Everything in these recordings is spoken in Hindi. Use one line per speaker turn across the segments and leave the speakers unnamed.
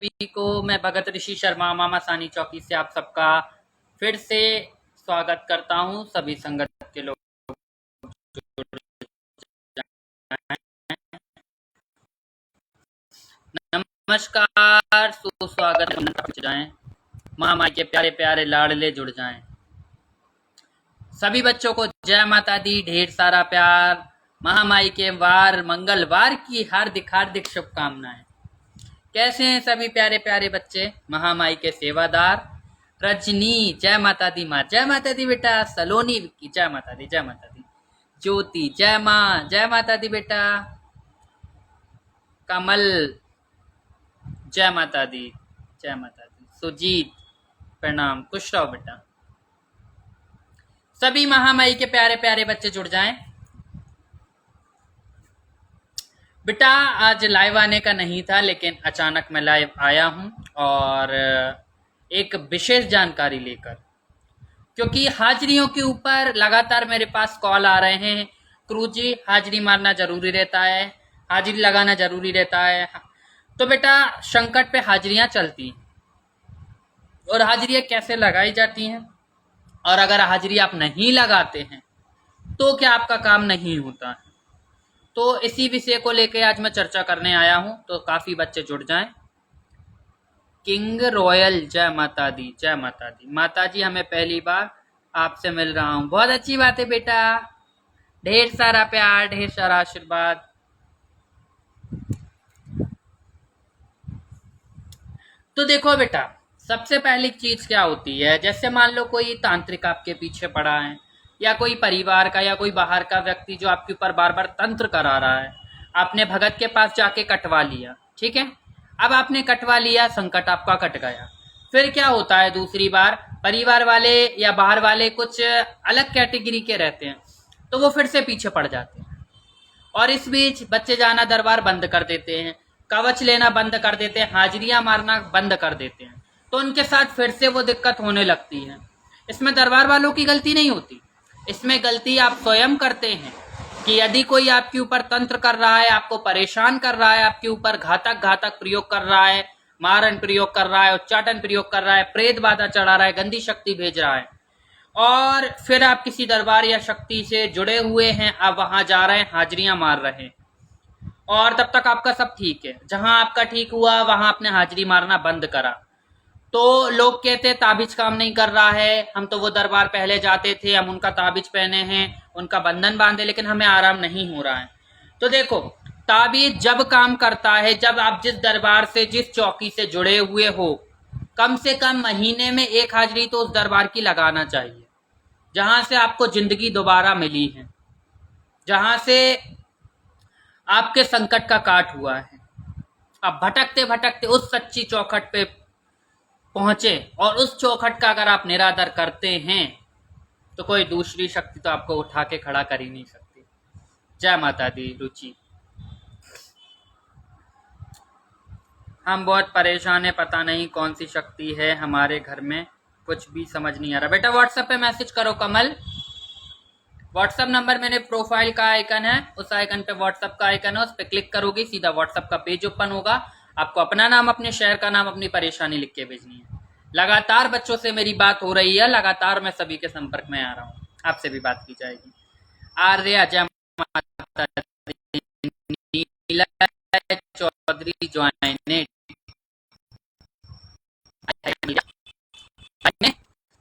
सभी को मैं भगत ऋषि शर्मा मामा सानी चौकी से आप सबका फिर से स्वागत करता हूं। सभी संगत के लोग नमस्कार, सुस्वागत जाएं। महामाई के प्यारे प्यारे लाडले जुड़ जाएं। सभी बच्चों को जय माता दी, ढेर सारा प्यार। महामाई के वार मंगलवार की हार्दिक हार्दिक शुभकामनाएं। कैसे हैं सभी प्यारे प्यारे बच्चे, महामाई के सेवादार। रजनी जय माता दी माँ, जय माता दी बेटा। सलोनी की जय माता दी, जय माता दी। ज्योति जय माँ, जय माता दी बेटा। कमल जय माता दी, जय माता दी। सुजीत प्रणाम, खुश रहो बेटा। सभी महामाई के प्यारे प्यारे बच्चे जुड़ जाएं। बेटा आज लाइव आने का नहीं था, लेकिन अचानक मैं लाइव आया हूं और एक विशेष जानकारी लेकर, क्योंकि हाजिरियों के ऊपर लगातार मेरे पास कॉल आ रहे हैं। क्रू जी हाजिरी मारना जरूरी रहता है, हाजिरी लगाना जरूरी रहता है। तो बेटा संकट पे हाजिरियां चलती हैं, और हाजिरियां कैसे लगाई जाती हैं, और अगर हाजिरी आप नहीं लगाते हैं तो क्या आपका काम नहीं होता है। तो इसी विषय को लेकर आज मैं चर्चा करने आया हूं, तो काफी बच्चे जुड़ जाएं। किंग रॉयल जय माता दी, जय माता दी। माता जी हमें पहली बार आपसे मिल रहा हूं, बहुत अच्छी बात है बेटा। ढेर सारा प्यार, ढेर सारा आशीर्वाद। तो देखो बेटा, सबसे पहली चीज क्या होती है, जैसे मान लो कोई तांत्रिक आपके पीछे पड़ा है, या कोई परिवार का या कोई बाहर का व्यक्ति जो आपके ऊपर बार बार तंत्र करा रहा है। आपने भगत के पास जाके कटवा लिया, ठीक है। अब आपने कटवा लिया, संकट आपका कट गया। फिर क्या होता है, दूसरी बार परिवार वाले या बाहर वाले कुछ अलग कैटेगरी के रहते हैं, तो वो फिर से पीछे पड़ जाते हैं, और इस बीच बच्चे जाना दरबार बंद कर देते हैं, कवच लेना बंद कर देते हैं, हाजिरियां मारना बंद कर देते हैं। तो उनके साथ फिर से वो दिक्कत होने लगती है। इसमें दरबार वालों की गलती नहीं होती, इसमें गलती आप स्वयं करते हैं कि यदि कोई आपके ऊपर तंत्र कर रहा है, आपको परेशान कर रहा है, आपके ऊपर घातक घातक प्रयोग कर रहा है, मारण प्रयोग कर रहा है, उच्चाटन प्रयोग कर रहा है, प्रेत बाधा चढ़ा रहा है, गंदी शक्ति भेज रहा है, और फिर आप किसी दरबार या शक्ति से जुड़े हुए हैं, आप वहां जा रहे हैं, हाजिरियां मार रहे हैं, और तब तक आपका सब ठीक है। जहां आपका ठीक हुआ वहां आपने हाजिरी मारना बंद करा, तो लोग कहते हैं ताबीज काम नहीं कर रहा है, हम तो वो दरबार पहले जाते थे, हम उनका ताबीज पहने हैं, उनका बंधन बांधे, लेकिन हमें आराम नहीं हो रहा है। तो देखो, ताबीज जब काम करता है जब आप जिस दरबार से, जिस चौकी से जुड़े हुए हो, कम से कम महीने में एक हाजिरी तो उस दरबार की लगाना चाहिए, जहां से आपको जिंदगी दोबारा मिली है, जहां से आपके संकट का काट हुआ है। अब भटकते भटकते उस सच्ची चौखट पे पहुंचे, और उस चौखट का अगर आप निरादर करते हैं तो कोई दूसरी शक्ति तो आपको उठा के खड़ा कर ही नहीं सकती। जय माता दी रुचि। हम बहुत परेशान है, पता नहीं कौन सी शक्ति है हमारे घर में, कुछ भी समझ नहीं आ रहा। बेटा व्हाट्सएप पे मैसेज करो कमल। व्हाट्सएप नंबर मेरे प्रोफाइल का आइकन है, उस आइकन पे व्हाट्सएप का आइकन है, उस पर क्लिक करोगे सीधा व्हाट्सएप का पेज ओपन होगा। आपको अपना नाम, अपने शहर का नाम, अपनी परेशानी लिख के भेजनी है। लगातार बच्चों से मेरी बात हो रही है, लगातार मैं सभी के संपर्क में आ रहा हूँ, आपसे भी बात की जाएगी। आर्या जय माता दी। नीला चौधरी ज्वाइनेट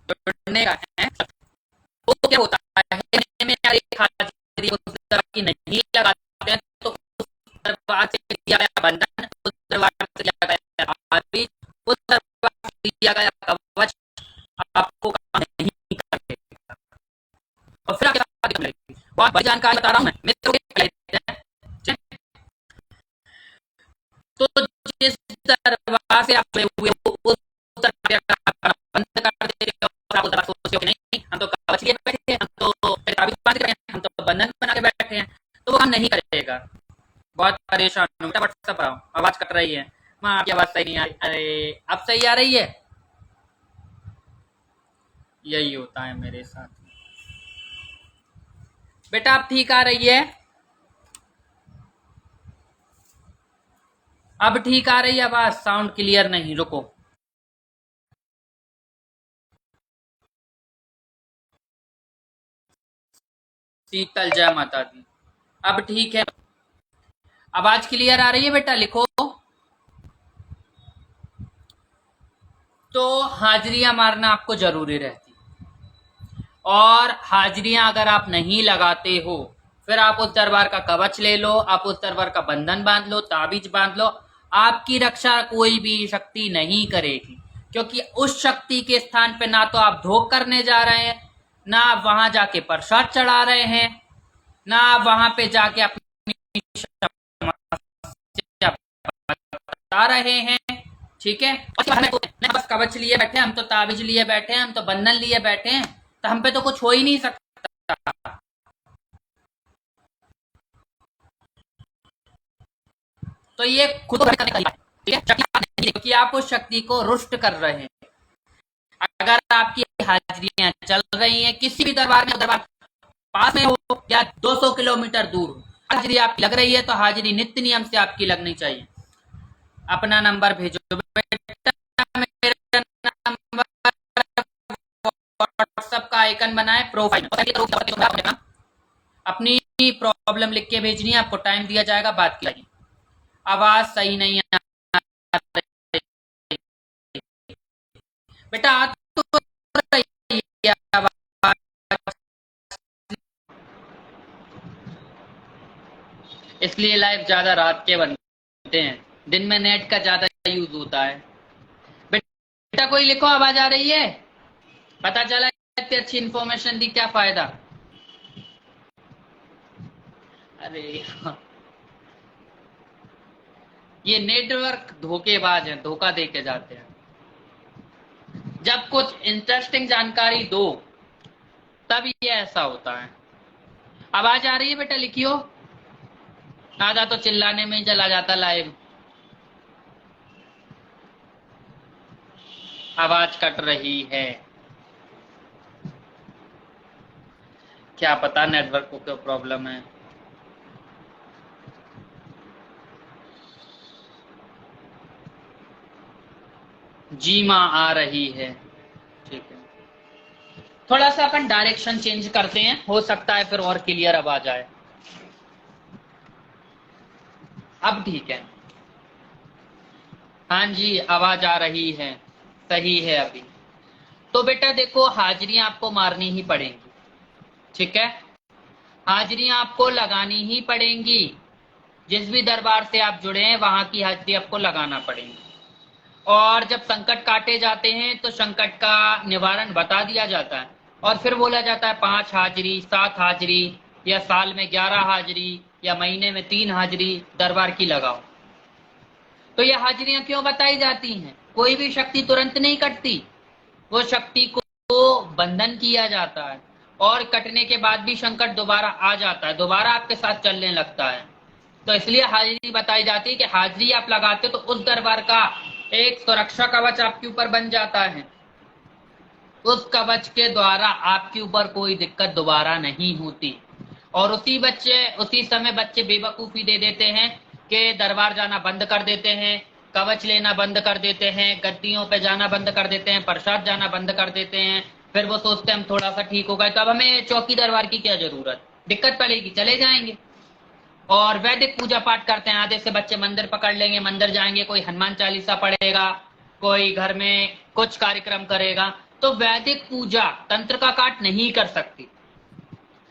जुड़ने का है। वो क्या होता है, में यार एक हाजिरी उस दरबार की नहीं लगाते हैं, तो उस दरबार से दिया गया बंधन, उस दरबार से दिया गया ताबीज, उस दरबार से दिया गया कवच आपको काम नहीं करेगा, और फिर आपके साथ दिक्कत मिलेगी। बहुत बड़ी जानकारी बता रहा हूँ मैं, मित्रों के लेते हैं। तो जिस दरबार से आप जुड़े हुए हो, उस दरबार का बंद कर देते हो, और आप उस दरबार सोचते हो कि नहीं, हम तो कवच लिए बैठे हैं, हम तो ताबीज बांध के बैठे हैं, हम तो बंधन बना के बैठे हैं, तो वो काम नहीं करेगा। बहुत परेशान हूँ बेटा, व्हाट्सएप आओ। आवाज कट रही है माँ, आपकी आवाज सही नहीं आ रही। अरे अब सही आ रही है। यही होता है मेरे साथ बेटा, अब ठीक आ रही है, अब ठीक आ रही है आवाज? साउंड क्लियर नहीं, रुको। शीतल, जय माता दी। अब ठीक है, आवाज क्लियर आ रही है बेटा? लिखो। तो हाजिरियां मारना आपको जरूरी रहती, और हाजिरियां अगर आप नहीं लगाते हो, फिर आप उस दरबार का कवच ले लो, आप उस दरबार का बंधन बांध लो, ताबीज बांध लो, आपकी रक्षा कोई भी शक्ति नहीं करेगी। क्योंकि उस शक्ति के स्थान पे ना तो आप ढोक करने जा रहे हैं, ना आप वहां जाके प्रसाद चढ़ा रहे हैं, ना आप वहां पे जाके अपनी समस्या बता रहे हैं। ठीक है, बस कवच लिए बैठे, हम तो ताबीज लिए बैठे हैं, हम तो बंधन लिए बैठे हैं, तो हम पे तो कुछ हो ही नहीं सकता। तो ये खुद को करने का, ठीक है, क्योंकि आप उस शक्ति को रुष्ट कर रहे हैं। अगर आपकी हाजिरियां चल रही हैं किसी भी दरबार में, दरबार पास में हो या 200 किलोमीटर दूर हो, हाजिरी आपकी लग रही है, तो हाजिरी नित्य नियम से आपकी लगनी चाहिए। अपना नंबर भेजो बेटा, मेरा नंबर व्हाट्सएप का आइकन बनाए प्रोफाइल, अपनी प्रॉब्लम लिख के भेजनी है, आपको टाइम दिया जाएगा, बात की जाएगी। आवाज सही नहीं है बेटा, तो इसलिए लाइव ज्यादा रात के बनते हैं, दिन में नेट का ज्यादा यूज होता है। बेटा कोई लिखो, आवाज आ रही है? पता चला इतनी अच्छी इंफॉर्मेशन दी, क्या फायदा? अरे ये नेटवर्क धोखेबाज है, धोखा दे के जाते हैं। जब कुछ इंटरेस्टिंग जानकारी दो तब ये ऐसा होता है। आवाज आ रही है बेटा? लिखियो। आधा तो चिल्लाने में ही चला जाता लाइव। आवाज कट रही है, क्या पता नेटवर्क को क्या प्रॉब्लम है। जी माँ आ रही है, ठीक है। थोड़ा सा अपन डायरेक्शन चेंज करते हैं, हो सकता है फिर और क्लियर आवाज आए। अब ठीक है, हाँ जी आवाज आ रही है, सही है अभी। तो बेटा देखो, हाजिरियां आपको मारनी ही पड़ेंगी, ठीक है, हाजिरियां आपको लगानी ही पड़ेंगी। जिस भी दरबार से आप जुड़े हैं वहां की हाजिरी आपको लगाना पड़ेगी। और जब संकट काटे जाते हैं तो संकट का निवारण बता दिया जाता है, और फिर बोला जाता है 5 हाजिरी, 7 हाजिरी, या साल में 11 हाजिरी, या महीने में 3 हाजिरी दरबार की लगाओ। तो ये हाजिरियां क्यों बताई जाती हैं? कोई भी शक्ति तुरंत नहीं कटती, वो शक्ति को बंधन किया जाता है, और कटने के बाद भी संकट दोबारा आ जाता है, दोबारा आपके साथ चलने लगता है। तो इसलिए हाजिरी बताई जाती है कि हाजिरी आप लगाते हो तो उस दरबार का एक सुरक्षा कवच आपके ऊपर बन जाता है। उस कवच के द्वारा आपके ऊपर कोई दिक्कत दोबारा नहीं होती। और उसी समय बच्चे बेवकूफी दे देते हैं कि दरबार जाना बंद कर देते हैं, कवच लेना बंद कर देते हैं, गद्दियों पे जाना बंद कर देते हैं, प्रसाद जाना बंद कर देते हैं। फिर वो सोचते हैं हम थोड़ा सा ठीक हो गए तो अब हमें चौकी दरबार की क्या जरूरत, दिक्कत पड़ेगी चले जाएंगे। और वैदिक पूजा पाठ करते हैं, आधे से बच्चे मंदिर पकड़ लेंगे, मंदिर जाएंगे, कोई हनुमान चालीसा पढ़ेगा, कोई घर में कुछ कार्यक्रम करेगा। तो वैदिक पूजा तंत्र का काट नहीं कर सकती।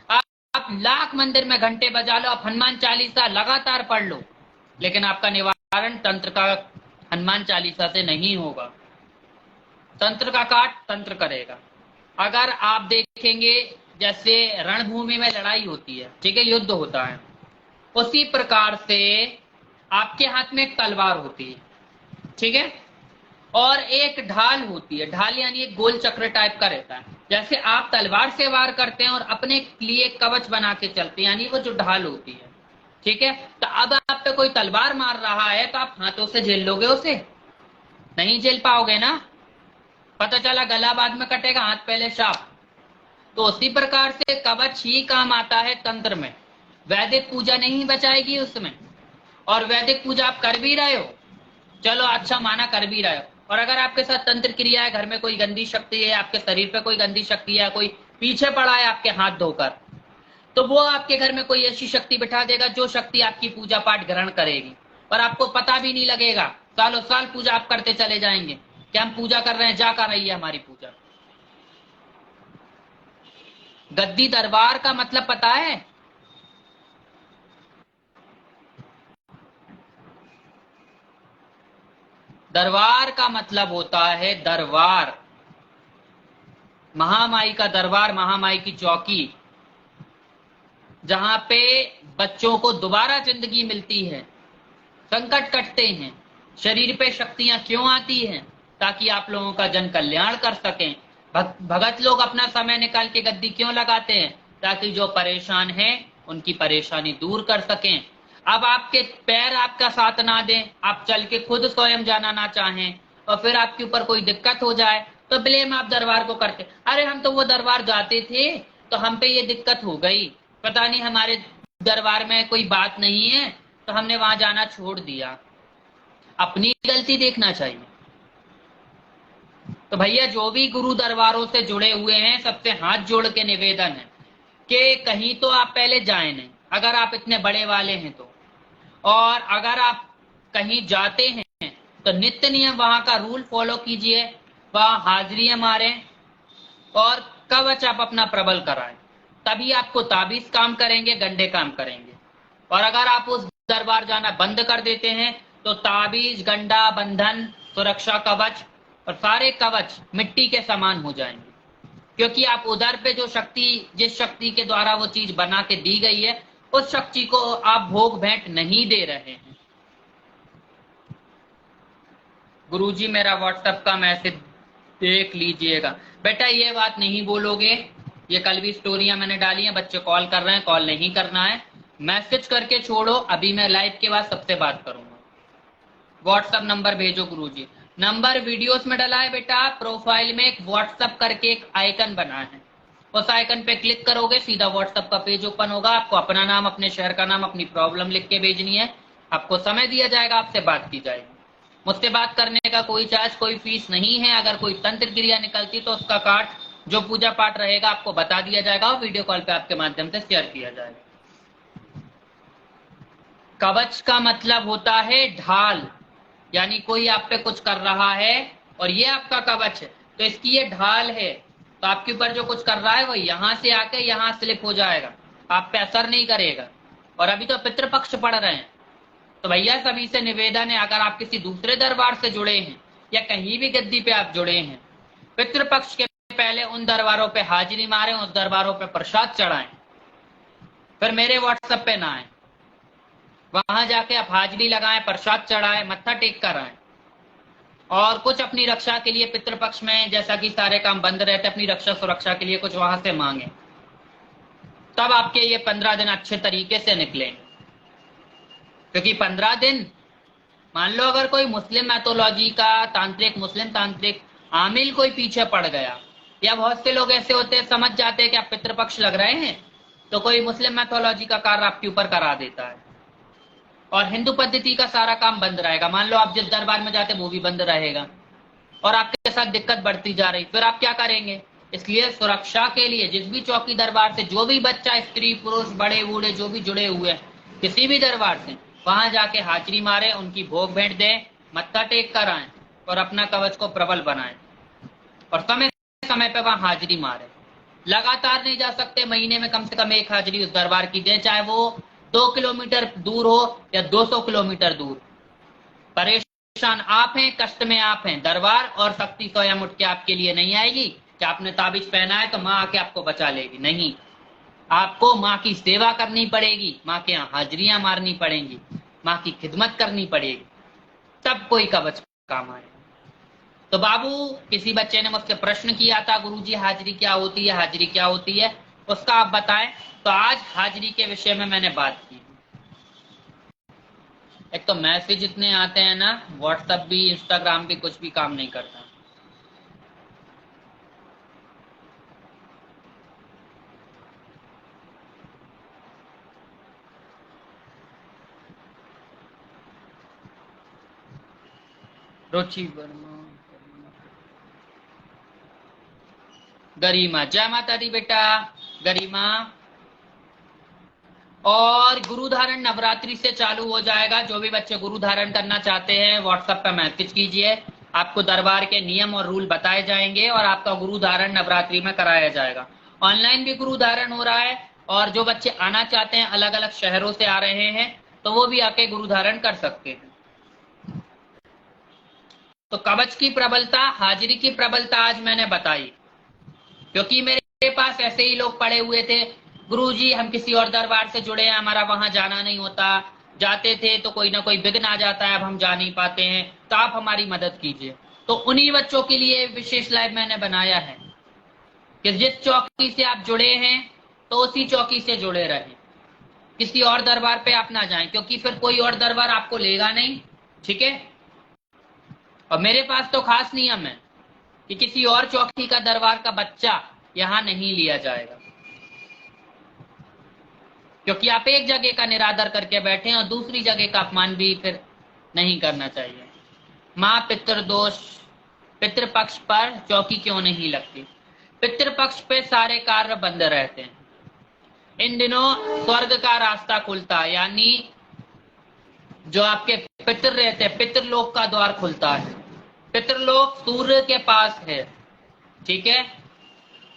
आप लाख मंदिर में घंटे बजा लो, आप हनुमान चालीसा लगातार पढ़ लो, लेकिन आपका निवारण तंत्र का हनुमान चालीसा से नहीं होगा। तंत्र का काट तंत्र करेगा। अगर आप देखेंगे जैसे रणभूमि में लड़ाई होती है, ठीक है, युद्ध होता है, उसी प्रकार से आपके हाथ में एक तलवार होती है, ठीक है, और एक ढाल होती है। ढाल यानी एक गोल चक्र टाइप का रहता है। जैसे आप तलवार से वार करते हैं और अपने लिए कवच बना के चलते हैं, यानी वो जो ढाल होती है, ठीक है। तो अब आप पे कोई तलवार मार रहा है तो आप हाथों से झेल लोगे उसे? नहीं झेल पाओगे ना। पता चला गला बाद में कटेगा, हाथ पहले शाप। तो उसी प्रकार से कवच ही काम आता है तंत्र में, वैदिक पूजा नहीं बचाएगी उसमें। और वैदिक पूजा आप कर भी रहे हो चलो अच्छा माना कर भी रहे हो, और अगर आपके साथ तंत्र क्रिया है, घर में कोई गंदी शक्ति है, आपके शरीर पे कोई गंदी शक्ति है, कोई पीछे पड़ा है आपके हाथ धोकर, तो वो आपके घर में कोई ऐसी शक्ति बिठा देगा जो शक्ति आपकी पूजा पाठ ग्रहण करेगी, और आपको पता भी नहीं लगेगा। सालों साल पूजा आप करते चले जाएंगे कि हम पूजा कर रहे हैं, जा कर रही है हमारी पूजा। गद्दी दरबार का मतलब पता है? दरबार का मतलब होता है दरबार, महामाई का दरबार, महामाई की चौकी, जहां पे बच्चों को दोबारा जिंदगी मिलती है, संकट कटते हैं, शरीर पे शक्तियां क्यों आती हैं? ताकि आप लोगों का जन कल्याण कर सकें। भगत लोग अपना समय निकाल के गद्दी क्यों लगाते हैं? ताकि जो परेशान हैं उनकी परेशानी दूर कर सकें। अब आपके पैर आपका साथ ना दें, आप चल के खुद स्वयं जाना ना चाहें, और फिर आपके ऊपर कोई दिक्कत हो जाए, तो ब्लेम आप दरबार को करते, अरे हम तो वो दरबार जाते थे तो हम पे ये दिक्कत हो गई, पता नहीं हमारे दरबार में कोई बात नहीं है तो हमने वहां जाना छोड़ दिया। अपनी गलती देखना चाहिए। तो भैया जो भी गुरु दरबारों से जुड़े हुए हैं, सबसे हाथ जोड़ के निवेदन है कि कहीं तो आप पहले जाए नहीं, अगर आप इतने बड़े वाले हैं तो, और अगर आप कहीं जाते हैं तो नित्य नियम वहां का रूल फॉलो कीजिए, वहां हाजिरियां मारें, और कवच आप अपना प्रबल कराएं, तभी आपको ताबीज काम करेंगे, गंडे काम करेंगे। और अगर आप उस दरबार जाना बंद कर देते हैं तो ताबीज, गंडा, बंधन, सुरक्षा कवच और सारे कवच मिट्टी के समान हो जाएंगे, क्योंकि आप उधर पे जो शक्ति, जिस शक्ति के द्वारा वो चीज बना के दी गई है, उस शक्ति को आप भोग भेंट नहीं दे रहे हैं। गुरुजी मेरा व्हाट्सएप का मैसेज देख लीजिएगा। बेटा ये बात नहीं बोलोगे, ये कल भी स्टोरियां मैंने डाली हैं, बच्चे कॉल कर रहे हैं, कॉल नहीं करना है, मैसेज करके छोड़ो, अभी मैं लाइव के बाद सबसे बात करूंगा। व्हाट्सएप नंबर भेजो गुरुजी। नंबर वीडियोस में डला है बेटा, प्रोफाइल में एक व्हाट्सएप करके एक आइकन बना है, उस आइकन पे क्लिक करोगे सीधा व्हाट्सएप का पेज ओपन होगा, आपको अपना नाम, अपने शहर का नाम, अपनी प्रॉब्लम लिख के भेजनी है, आपको समय दिया जाएगा, आपसे बात की जाएगी। मुझसे बात करने का कोई चार्ज, कोई फीस नहीं है। अगर कोई तंत्र क्रिया निकलती तो उसका काट, जो पूजा पाठ रहेगा आपको बता दिया जाएगा और वीडियो कॉल पे आपके माध्यम से शेयर किया जाएगा। कवच का मतलब होता है ढाल, यानी कोई आप पे कुछ कर रहा है और ये आपका कवच है, तो इसकी ये ढाल है, तो आपके ऊपर जो कुछ कर रहा है वो यहां से आके यहां स्लिप हो जाएगा, आप पे असर नहीं करेगा। और अभी तो पितृपक्ष पड़ रहे हैं, तो भैया सभी से निवेदन है, अगर आप किसी दूसरे दरबार से जुड़े हैं या कहीं भी गद्दी पे आप जुड़े हैं, पितृपक्ष के पहले उन दरबारों पे हाजिरी मारें, उस दरबारों पे प्रसाद चढ़ाएं, फिर मेरे व्हाट्सएप पे ना आए, वहां जाके आप हाजिरी लगाएं, प्रसाद चढ़ाएं, मत्था टेक कर आए, और कुछ अपनी रक्षा के लिए पितृपक्ष में, जैसा कि सारे काम बंद रहते, अपनी रक्षा सुरक्षा के लिए कुछ वहां से मांगे, तब आपके ये 15 दिन अच्छे तरीके से निकलेंगे। क्योंकि 15 दिन, मान लो अगर कोई मुस्लिम मैथोलॉजी का तांत्रिक, मुस्लिम तांत्रिक आमिल कोई पीछे पड़ गया, या बहुत से लोग ऐसे होते हैं समझ जाते हैं कि आप पितृपक्ष लग रहे हैं, तो कोई मुस्लिम मैथोलॉजी का कार्य आपके ऊपर करा देता है, और हिंदू पद्धति का सारा काम बंद रहेगा। मान लो आप जिस दरबार में जाते वो भी बंद रहेगा, और आपके साथ दिक्कत बढ़ती जा रही, फिर आप क्या करेंगे? इसलिए सुरक्षा के लिए जिस भी चौकी दरबार से जो भी बच्चा, स्त्री पुरुष, बड़े बूढ़े जो भी जुड़े हुए हैं किसी भी दरबार से, वहां जाके हाजिरी मारे, उनकी भोग भेंट दें, मत्था टेक कर आए, और अपना कवच को प्रबल बनाएं, और समय समय पे वहां हाजिरी मारे। लगातार नहीं जा सकते, महीने में कम से कम एक हाजिरी उस दरबार की दें, चाहे वो 2 किलोमीटर दूर हो या 200 किलोमीटर दूर। परेशान आप हैं, कष्ट में आप हैं, दरबार और शक्ति स्वयं उठ के आपके लिए नहीं आएगी कि आपने ताबीज पहना है तो माँ आके आपको बचा लेगी, नहीं। आपको माँ की सेवा करनी पड़ेगी, माँ के यहाँ हाजिरियां मारनी पड़ेंगी, माँ की खिदमत करनी पड़ेगी, तब कोई कवच काम आए। तो बाबू, किसी बच्चे ने मुझसे प्रश्न किया था, गुरुजी हाजिरी क्या होती है, हाजिरी क्या होती है, उसका आप बताएं। तो आज हाजिरी के विषय में मैंने बात की। एक तो मैसेज इतने आते हैं ना, व्हाट्सएप भी, इंस्टाग्राम भी कुछ भी काम नहीं करता। रुचि वर्मा, गरिमा, जय माता दी बेटा, गरिमा। और गुरु धारण नवरात्रि से चालू हो जाएगा। जो भी बच्चे गुरु धारण करना चाहते हैं व्हाट्सएप पे मैसेज कीजिए, आपको दरबार के नियम और रूल बताए जाएंगे और आपका गुरु धारण नवरात्रि में कराया जाएगा। ऑनलाइन भी गुरु धारण हो रहा है और जो बच्चे आना चाहते हैं, अलग अलग शहरों से आ रहे हैं, तो वो भी आके गुरु धारण कर सकते हैं। तो कवच की प्रबलता, हाजिरी की प्रबलता आज मैंने बताई, क्योंकि मेरे पास ऐसे ही लोग पड़े हुए थे, गुरुजी हम किसी और दरबार से जुड़े हैं, हमारा वहां जाना नहीं होता, जाते थे तो कोई ना कोई विघ्न आ जाता है, अब हम जा नहीं पाते हैं, तो आप हमारी मदद कीजिए। तो उन्हीं बच्चों के लिए विशेष लाइव मैंने बनाया है कि जिस चौकी से आप जुड़े हैं तो उसी चौकी से जुड़े रहें, किसी और दरबार पे आप ना जाएं, क्योंकि फिर कोई और दरबार आपको लेगा नहीं। ठीक है। और मेरे पास तो खास नियम है कि किसी और चौकी का दरबार का बच्चा यहां नहीं लिया जाएगा, क्योंकि आप एक जगह का निरादर करके बैठे हैं और दूसरी जगह का अपमान भी फिर नहीं करना चाहिए। माँ पितृदोष, पितृपक्ष पर चौकी क्यों नहीं लगती? पितृपक्ष पे सारे कार्य बंद रहते हैं। इन दिनों स्वर्ग का रास्ता खुलता है, यानी जो आपके पितृ रहते हैं, पितृलोक का द्वार खुलता है। पितृलोक सूर्य के पास है। ठीक है।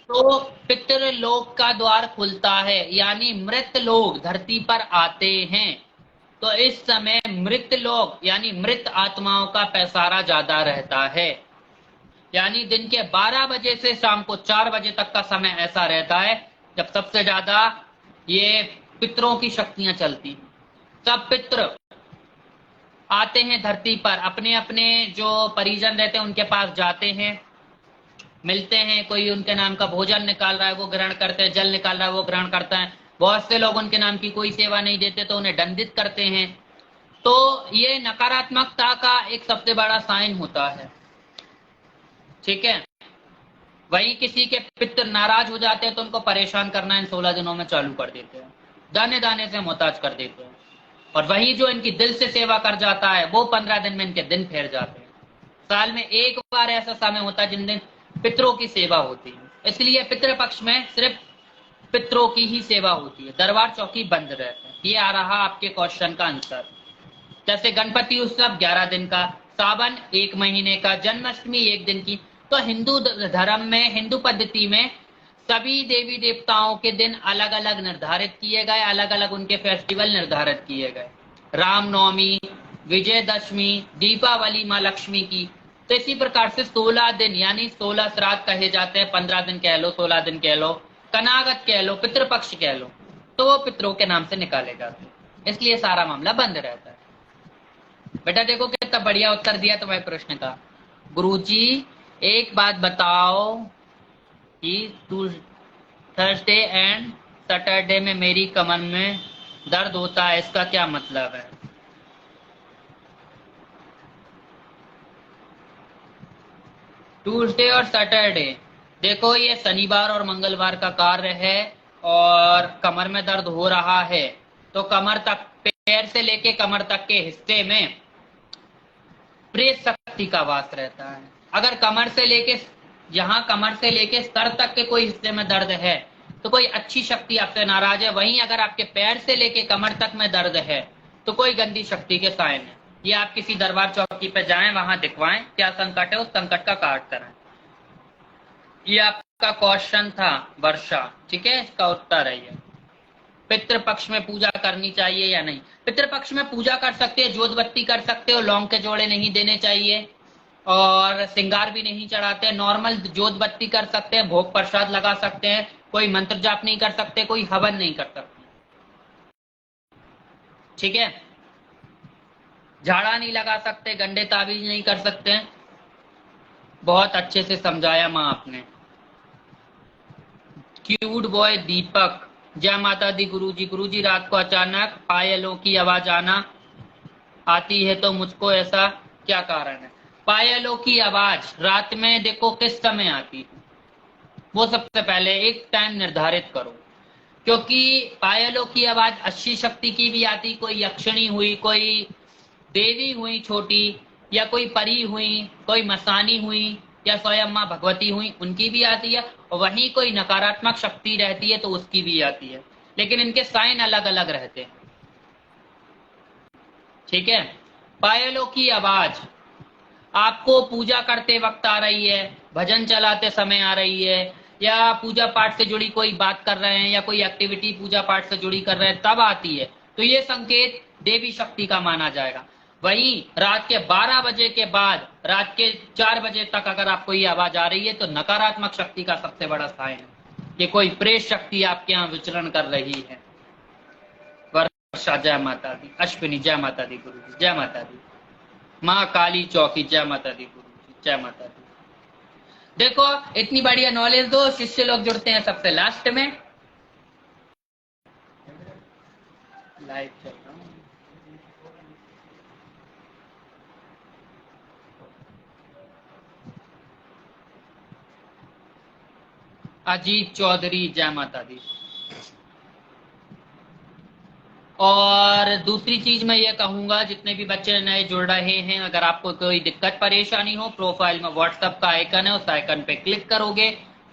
तो पितृलोक का द्वार खुलता है, यानी मृत लोग धरती पर आते हैं। तो इस समय मृत लोग यानी मृत आत्माओं का पैसारा ज्यादा रहता है, यानी दिन के 12 बजे से शाम को 4 बजे तक का समय ऐसा रहता है जब सबसे ज्यादा ये पितरों की शक्तियां चलती हैं। सब पितृ आते हैं धरती पर, अपने अपने जो परिजन रहते हैं उनके पास जाते हैं, मिलते हैं, कोई उनके नाम का भोजन निकाल रहा है वो ग्रहण करते हैं, जल निकाल रहा है वो ग्रहण करता है। बहुत से लोग उनके नाम की कोई सेवा नहीं देते तो उन्हें दंडित करते हैं। तो ये नकारात्मकता का एक सबसे बड़ा साइन होता है। ठीक है। वहीं किसी के पितृ नाराज हो जाते हैं तो उनको परेशान करना इन 16 दिनों में चालू कर देते हैं, दाने दाने से मोहताज कर देते हैं। और वही जो इनकी दिल से सेवा कर जाता है वो 15 दिन में इनके दिन फेर जाते हैं। साल में एक बार ऐसा समय होता है जिन दिन पितरों की सेवा होती है, इसलिए पितृपक्ष में सिर्फ पितरों की ही सेवा होती है, दरबार चौकी बंद रहता है। ये आ रहा आपके क्वेश्चन का आंसर। जैसे गणपति उत्सव 11 दिन का, सावन 1 महीने का, जन्माष्टमी 1 दिन की। तो हिंदू धर्म में, हिंदू पद्धति में सभी देवी देवताओं के दिन अलग अलग निर्धारित किए गए, अलग अलग उनके फेस्टिवल निर्धारित किए गए। रामनवमी, विजयदशमी, दीपावली माँ लक्ष्मी की। तो इसी प्रकार से 16 दिन यानी 16 श्राद्ध कहे जाते हैं, 15 दिन कह लो, 16 दिन कह लो, कनागत कह लो, पितृपक्ष कह लो, तो वो पितरों के नाम से निकाले जाते हैं, इसलिए सारा मामला बंद रहता है। बेटा देखो कितना बढ़िया उत्तर दिया तुम्हारे प्रश्न का। गुरुजी एक बात बताओ कि थर्सडे एंड सैटरडे में मेरी कमर में दर्द होता है, इसका क्या मतलब है? ट्यूसडे और सैटरडे, देखो ये शनिवार और मंगलवार का कार्य है और कमर में दर्द हो रहा है, तो कमर तक, पैर से लेके कमर तक के हिस्से में प्रेत शक्ति का वास रहता है। अगर कमर से लेके, यहाँ कमर से लेके सर तक के कोई हिस्से में दर्द है तो कोई अच्छी शक्ति आपसे नाराज है। वहीं अगर आपके पैर से लेके कमर तक में दर्द है तो कोई गंदी शक्ति के साइन है। ये आप किसी दरबार चौकी पे जाएं, वहां दिखवाएं क्या संकट है, उस संकट का काट कराएं। ये आपका क्वेश्चन था वर्षा। ठीक है, इसका उत्तर है ये। पितृपक्ष में पूजा करनी चाहिए या नहीं? पितृपक्ष में पूजा कर सकते हो, जोत बत्ती कर सकते हो, लौंग के जोड़े नहीं देने चाहिए और श्रृंगार भी नहीं चढ़ाते, नॉर्मल जोत बत्ती कर सकते हैं, भोग प्रसाद लगा सकते हैं, कोई मंत्र जाप नहीं कर सकते, कोई हवन नहीं कर सकते। ठीक है, झाड़ा नहीं लगा सकते, गंडे ताबीज नहीं कर सकते। बहुत अच्छे से समझाया माँ आपने। क्यूट बॉय दीपक, जय माता दी गुरुजी। गुरुजी रात को अचानक पायलों की आवाज आती है तो मुझको ऐसा क्या कारण है? पायलों की आवाज रात में देखो किस समय आती है, वो सबसे पहले एक टाइम निर्धारित करो, क्योंकि पायलों की आवाज अच्छी शक्ति की भी आती, कोई यक्षिणी हुई, कोई देवी हुई छोटी, या कोई परी हुई, कोई मसानी हुई, या स्वयं माँ भगवती हुई, उनकी भी आती है। और वहीं कोई नकारात्मक शक्ति रहती है तो उसकी भी आती है, लेकिन इनके साइन अलग अलग रहते हैं। ठीक है। पायलों की आवाज आपको पूजा करते वक्त आ रही है, भजन चलाते समय आ रही है, या पूजा पाठ से जुड़ी कोई बात कर रहे हैं या कोई एक्टिविटी पूजा पाठ से जुड़ी कर रहे हैं तब आती है, तो ये संकेत देवी शक्ति का माना जाएगा। वहीं रात के 12 बजे के बाद रात के 4 बजे तक अगर आपको ये आवाज आ रही है तो नकारात्मक शक्ति का सबसे बड़ा साइन है कि कोई प्रेत शक्ति आपके यहाँ विचरण कर रही है। वर्षा जय माता दी, अश्विनी जय माता दी, गुरु जी जय माता दी, माँ काली चौकी जय माता दी, गुरु जी जय माता दी। देखो इतनी बढ़िया नॉलेज दो, शिष्य लोग जुड़ते हैं सबसे लास्ट में। लाइव चल रहा हूँ। अजीत चौधरी जय माता दी। और दूसरी चीज मैं ये कहूंगा, जितने भी बच्चे नए जुड़ रहे हैं, अगर आपको कोई दिक्कत परेशानी हो, प्रोफाइल में व्हाट्सएप का आइकन है, उस आइकन पे क्लिक करोगे,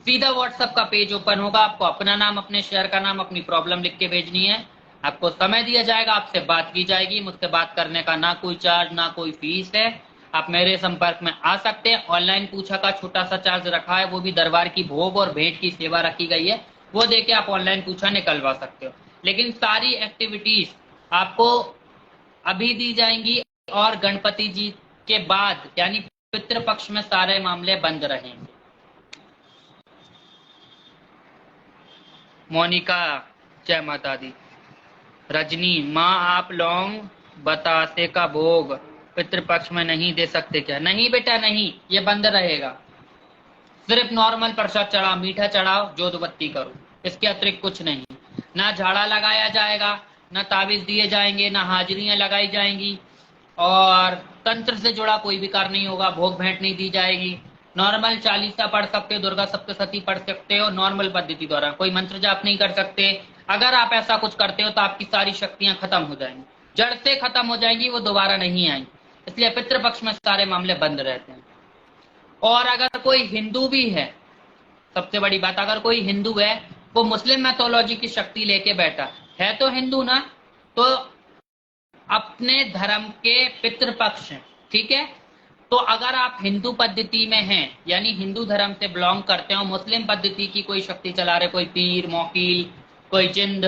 सीधा व्हाट्सएप का पेज ओपन होगा। आपको अपना नाम, अपने शहर का नाम, अपनी प्रॉब्लम लिख के भेजनी है। आपको समय दिया जाएगा, आपसे बात की जाएगी। मुझसे बात करने का ना कोई चार्ज ना कोई फीस है। आप मेरे संपर्क में आ सकते हैं। ऑनलाइन पूछा का छोटा सा चार्ज रखा है, वो भी दरबार की भोग और भेंट की सेवा रखी गई है, वो देके आप ऑनलाइन पूछा निकलवा सकते हो। लेकिन सारी एक्टिविटीज आपको अभी दी जाएंगी और गणपति जी के बाद यानी पितृपक्ष में सारे मामले बंद रहेंगे। मोनिका जय माता दी। रजनी माँ आप लौंग बतासे का भोग पितृपक्ष में नहीं दे सकते क्या? नहीं बेटा नहीं, ये बंद रहेगा। सिर्फ नॉर्मल प्रसाद चढ़ाओ, मीठा चढ़ाओ, जोत बत्ती करो, इसके अतिरिक्त कुछ नहीं। ना झाड़ा लगाया जाएगा, ना ताबीज दिए जाएंगे, ना हाजिरियां लगाई जाएंगी, और तंत्र से जुड़ा कोई भी कार्य नहीं होगा। भोग भेंट नहीं दी जाएगी। नॉर्मल चालीसा पढ़ सकते हो, दुर्गा सप्तशती पढ़ सकते हो, नॉर्मल पद्धति द्वारा। कोई मंत्र जाप नहीं कर सकते। अगर आप ऐसा कुछ करते हो तो आपकी सारी शक्तियां खत्म हो जाएंगी, जड़ से खत्म हो जाएंगी, वो दोबारा नहीं आएंगी। इसलिए पितृपक्ष में सारे मामले बंद रहते हैं। और अगर कोई हिंदू भी है, सबसे बड़ी बात, अगर कोई हिंदू है, वो मुस्लिम मैथोलॉजी की शक्ति लेके बैठा है तो हिंदू ना, तो अपने धर्म के पितृपक्ष हैं, ठीक है। तो अगर आप हिंदू पद्धति में हैं, यानी हिंदू धर्म से बिलोंग करते हो, मुस्लिम पद्धति की कोई शक्ति चला रहे, कोई पीर मोकील, कोई जिंद,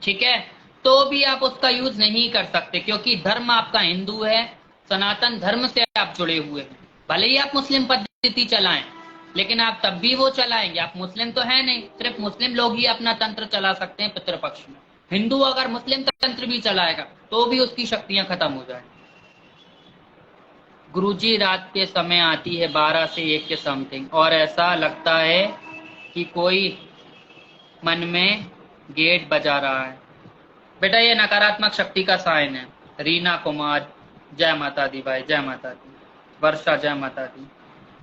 ठीक है, तो भी आप उसका यूज नहीं कर सकते, क्योंकि धर्म आपका हिंदू है, सनातन धर्म से आप जुड़े हुए हैं। भले ही आप मुस्लिम पद्धति चलाएं, लेकिन आप तब भी वो चलाएंगे, आप मुस्लिम तो है नहीं। सिर्फ मुस्लिम लोग ही अपना तंत्र चला सकते हैं पितृपक्ष में। हिंदू अगर मुस्लिम तंत्र भी चलाएगा तो भी उसकी शक्तियां खत्म हो जाएंगी। गुरुजी रात के समय आती है 12 से 1 के समथिंग, और ऐसा लगता है कि कोई मन में गेट बजा रहा है। बेटा ये नकारात्मक शक्ति का साइन है। रीना कुमार जय माता दी भाई, जय माता दी। वर्षा जय माता दी।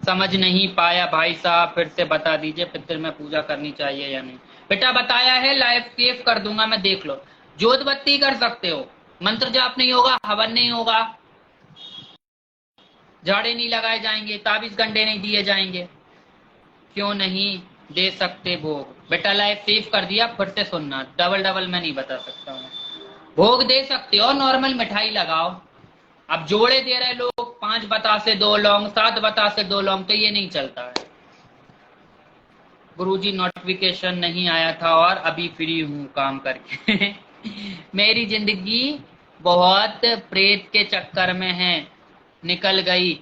समझ नहीं पाया भाई साहब, फिर से बता दीजिए पितृ में पूजा करनी चाहिए या नहीं? बेटा बताया है, लाइव सेव कर दूंगा मैं, देख लो। जोत बत्ती कर सकते हो, मंत्र जाप नहीं होगा, हवन नहीं होगा, झाड़े नहीं लगाए जाएंगे, ताबीज गंडे नहीं दिए जाएंगे। क्यों नहीं दे सकते भोग? बेटा लाइव सेव कर दिया, फिर से सुनना, डबल डबल मैं नहीं बता सकता हूँ। भोग दे सकते हो, नॉर्मल मिठाई लगाओ। अब जोड़े दे रहे लोग 5 बतासे 2 लौंग, 7 बतासे 2 लौंग, तो ये नहीं चलता है। गुरुजी नोटिफिकेशन नहीं आया था और अभी फ्री हूँ काम करके। मेरी जिंदगी बहुत प्रेत के चक्कर में है, निकल गई।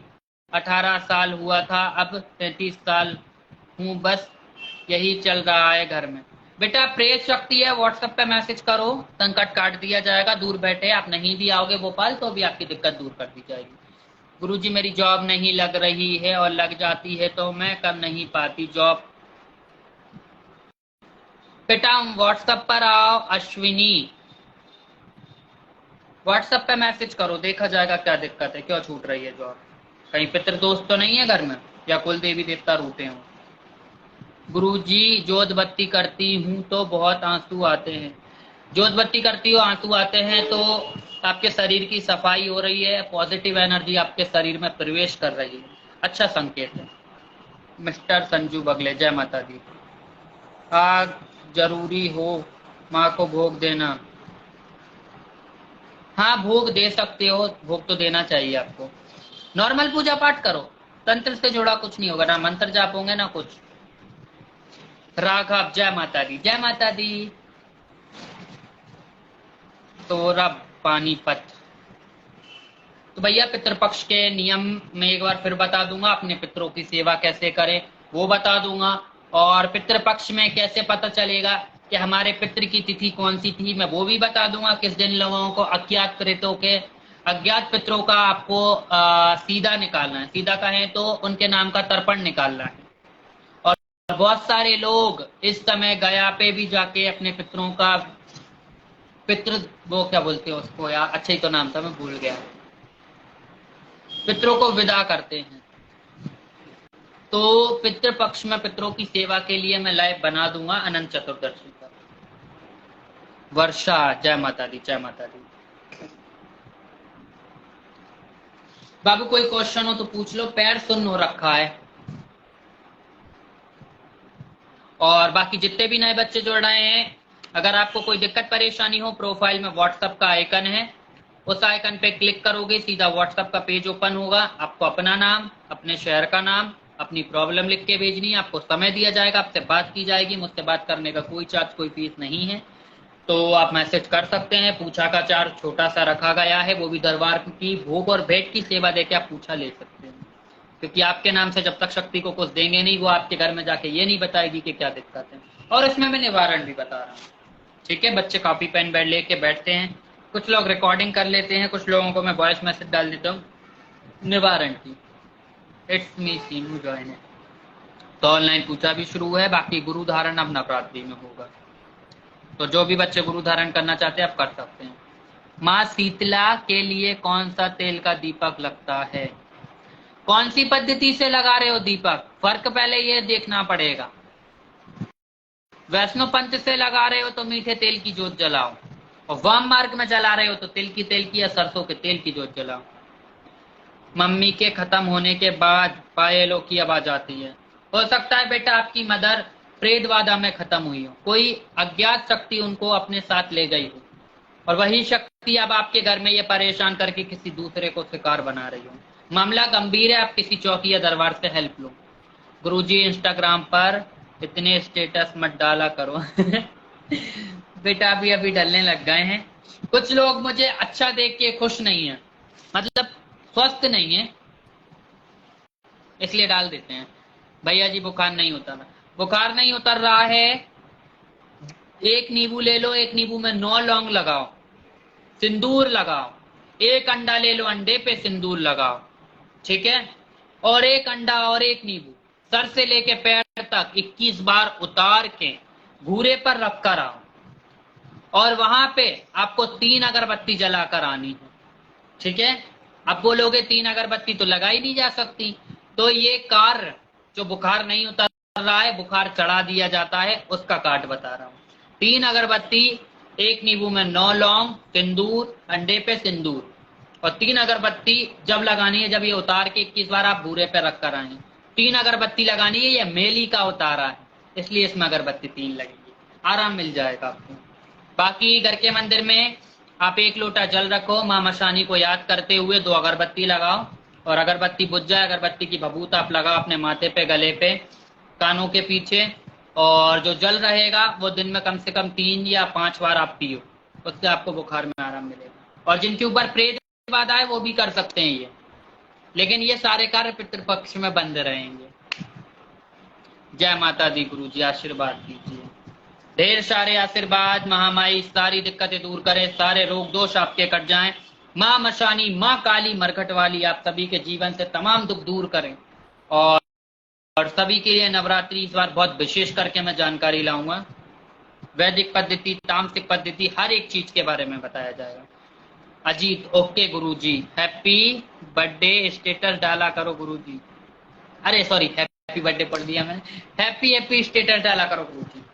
18 साल हुआ था, अब 33 साल हूँ, बस यही चल रहा है घर में। बेटा प्रेत शक्ति है, व्हाट्सएप पे मैसेज करो, संकट काट दिया जाएगा। दूर बैठे आप नहीं भी आओगे भोपाल तो भी आपकी दिक्कत दूर कर दी जाएगी। गुरुजी मेरी जॉब नहीं लग रही है, और लग जाती है तो मैं कर नहीं पाती जॉब। बेटा व्हाट्सएप पर आओ, अश्विनी व्हाट्सएप पे मैसेज करो, देखा जाएगा क्या दिक्कत है, क्यों छूट रही है जॉब। कहीं पितृ दोस्त तो नहीं है घर में, या कुल देवी देवता रूठे हो? गुरुजी जोत बत्ती करती हूँ तो बहुत आंसू आते हैं। जोत बत्ती करती हो, आंसू आते हैं, तो आपके शरीर की सफाई हो रही है, पॉजिटिव एनर्जी आपके शरीर में प्रवेश कर रही है, अच्छा संकेत है। मिस्टर संजू बगले, जय माता दी। आग जरूरी हो माँ को भोग देना? हाँ, भोग दे सकते हो, भोग तो देना चाहिए आपको। नॉर्मल पूजा पाठ करो, तंत्र से जुड़ा कुछ नहीं होगा, ना मंत्र जाप होंगे ना कुछ। राघव, जय माता दी, जय माता दी। तोरा पानीपत। तो भैया पितृपक्ष के नियम में एक बार फिर बता दूंगा, अपने पितरों की सेवा कैसे करें वो बता दूंगा, और पितृपक्ष में कैसे पता चलेगा कि हमारे पितृ की तिथि कौन सी थी, मैं वो भी बता दूंगा। किस दिन लोगों को अज्ञात प्रेतों के, अज्ञात पितरों का आपको सीधा निकालना है, सीधा कहें तो उनके नाम का तर्पण निकालना है। और बहुत सारे लोग इस समय गया पे भी जाके अपने पितरों का, पितृ वो क्या बोलते हैं उसको यार, अच्छा ही तो नाम था, मैं भूल गया, पितरों को विदा करते हैं। तो पितृपक्ष में पितरों की सेवा के लिए मैं लाइव बना दूंगा अनंत चतुर्दशी का। वर्षा, जय माता दी, जय माता दी। बाबू कोई क्वेश्चन हो तो पूछ लो, पैर सुन्न हो रखा है। और बाकी जितने भी नए बच्चे जुड़ रहे हैं, अगर आपको कोई दिक्कत परेशानी हो, प्रोफाइल में व्हाट्सएप का आइकन है, उस आइकन पे क्लिक करोगे सीधा व्हाट्सएप का पेज ओपन होगा। आपको अपना नाम, अपने शहर का नाम, अपनी प्रॉब्लम लिख के भेजनी है, आपको समय दिया जाएगा, आपसे बात की जाएगी। मुझसे बात करने का कोई चार्ज, कोई फीस नहीं है, तो आप मैसेज कर सकते हैं। पूछा का चार्ज छोटा सा रखा गया है, वो भी दरबार की भोग और भेंट की सेवा देके आप पूछा ले सकते हैं, क्योंकि आपके नाम से जब तक शक्ति को कुछ देंगे नहीं, वो आपके घर में जाके ये नहीं बताएगी कि क्या दिक्कत है। और इसमें मैं निवारण भी बता रहा हूँ, ठीक है। बच्चे कॉपी पेन बैठ लेके बैठते हैं, कुछ लोग रिकॉर्डिंग कर लेते हैं, कुछ लोगों को मैं वॉइस मैसेज डाल देता हूँ निवारण की। इट्स मी सीनू जॉइन है। तो ऑनलाइन पूजा भी शुरू है, बाकी गुरु धारण अब नवरात्रि में होगा, तो जो भी बच्चे गुरु धारण करना चाहते हैं आप कर सकते हैं। माँ शीतला के लिए कौन सा तेल का दीपक लगता है? कौन सी पद्धति से लगा रहे हो दीपक, फर्क पहले ये देखना पड़ेगा। वैष्णो पंथ से लगा रहे हो तो मीठे तेल की जोत जलाओ, और वाम मार्ग में जला रहे हो तो तिल की या सरसों के तेल की जोत जलाओ। मम्मी के खत्म होने के बाद पायलों की आवाज आती है। हो सकता है बेटा आपकी मदर प्रेत बाधा में खत्म हुई हो, कोई अज्ञात शक्ति उनको अपने साथ ले गई हो, और वही शक्ति अब आपके घर में ये परेशान करके किसी दूसरे को शिकार बना रही हो। मामला गंभीर है, आप किसी चौकी या दरबार से हेल्प लो। गुरुजी इंस्टाग्राम पर इतने स्टेटस मत डाला करो बेटा अभी अभी डलने लग गए हैं। कुछ लोग मुझे अच्छा देख के खुश नहीं है, मतलब स्वस्थ नहीं है, इसलिए डाल देते हैं। भैया जी बुखार नहीं उतर रहा, बुखार नहीं उतर रहा है, एक नींबू ले लो, एक नींबू में 9 लौंग लगाओ, सिंदूर लगाओ, एक अंडा ले लो, अंडे पे सिंदूर लगाओ, ठीक है। और एक अंडा और एक नींबू सर से लेके पैर तक 21 बार उतार के घूरे पर रख कर आओ, और वहां पे आपको 3 अगरबत्ती जलाकर आनी है, ठीक है। अब बोलोगे 3 अगरबत्ती तो लगाई नहीं जा सकती, तो ये कार्य जो बुखार नहीं उतर रहा है, बुखार चढ़ा दिया जाता है, उसका काट बता रहा हूँ। 3 अगरबत्ती, एक नींबू में 9 लौंग, सिंदूर, अंडे पे सिंदूर, और 3 अगरबत्ती जब लगानी है, जब ये उतार के 21 बार आप भूरे पे रख कर आए, 3 अगरबत्ती लगानी है। ये मेली का उतारा है, इसलिए इसमें अगरबत्ती 3 लगेगी, आराम मिल जाएगा आपको। बाकी घर के मंदिर में आप 1 लोटा जल रखो, माँ मशानी को याद करते हुए 2 अगरबत्ती लगाओ, और अगरबत्ती बुझ जाए, अगरबत्ती की भभूत आप लगाओ अपने माथे पे, गले पे, कानों के पीछे, और जो जल रहेगा वो दिन में कम से कम 3 या 5 बार आप पियो, उससे आपको बुखार में आराम मिलेगा। और जिनके ऊपर प्रेत बाधा है वो भी कर सकते हैं ये, लेकिन ये सारे कार्य पितृपक्ष में बंद रहेंगे। जय माता दी गुरुजी, आशीर्वाद दीजिए, ढेर सारे आशीर्वाद। महामाई सारी दिक्कतें दूर करे, सारे रोग दोष आपके कट जाएं। माँ मशानी, माँ काली मरघट वाली आप सभी के जीवन से तमाम दुख दूर करें। और सभी के लिए नवरात्रि इस बार बहुत विशेष करके मैं जानकारी लाऊंगा, वैदिक पद्धति, तांत्रिक पद्धति, हर एक चीज के बारे में बताया जाएगा। अजीत, ओके गुरुजी, हैप्पी बर्थडे स्टेटस डाला करो गुरुजी। अरे सॉरी, हैप्पी बर्थडे पढ़ दिया मैंने, हैप्पी स्टेटस डाला करो गुरुजी।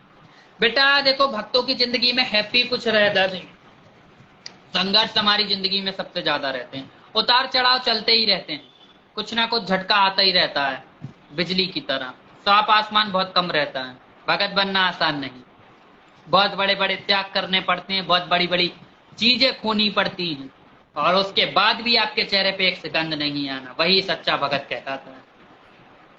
बेटा देखो, भक्तों की जिंदगी में हैप्पी कुछ रहता नहीं, संघर्ष हमारी जिंदगी में सबसे ज्यादा रहते हैं। उतार चढ़ाव चलते ही रहते हैं, कुछ ना कुछ झटका आता ही रहता है बिजली की तरह। साफ आसमान बहुत कम रहता है। भगत बनना आसान नहीं, बहुत बड़े बड़े त्याग करने पड़ते हैं, बहुत बड़ी बड़ी चीजें खोनी पड़ती हैं, और उसके बाद भी आपके चेहरे पे एक सुगंध नहीं आना, वही सच्चा भगत कहलाता है।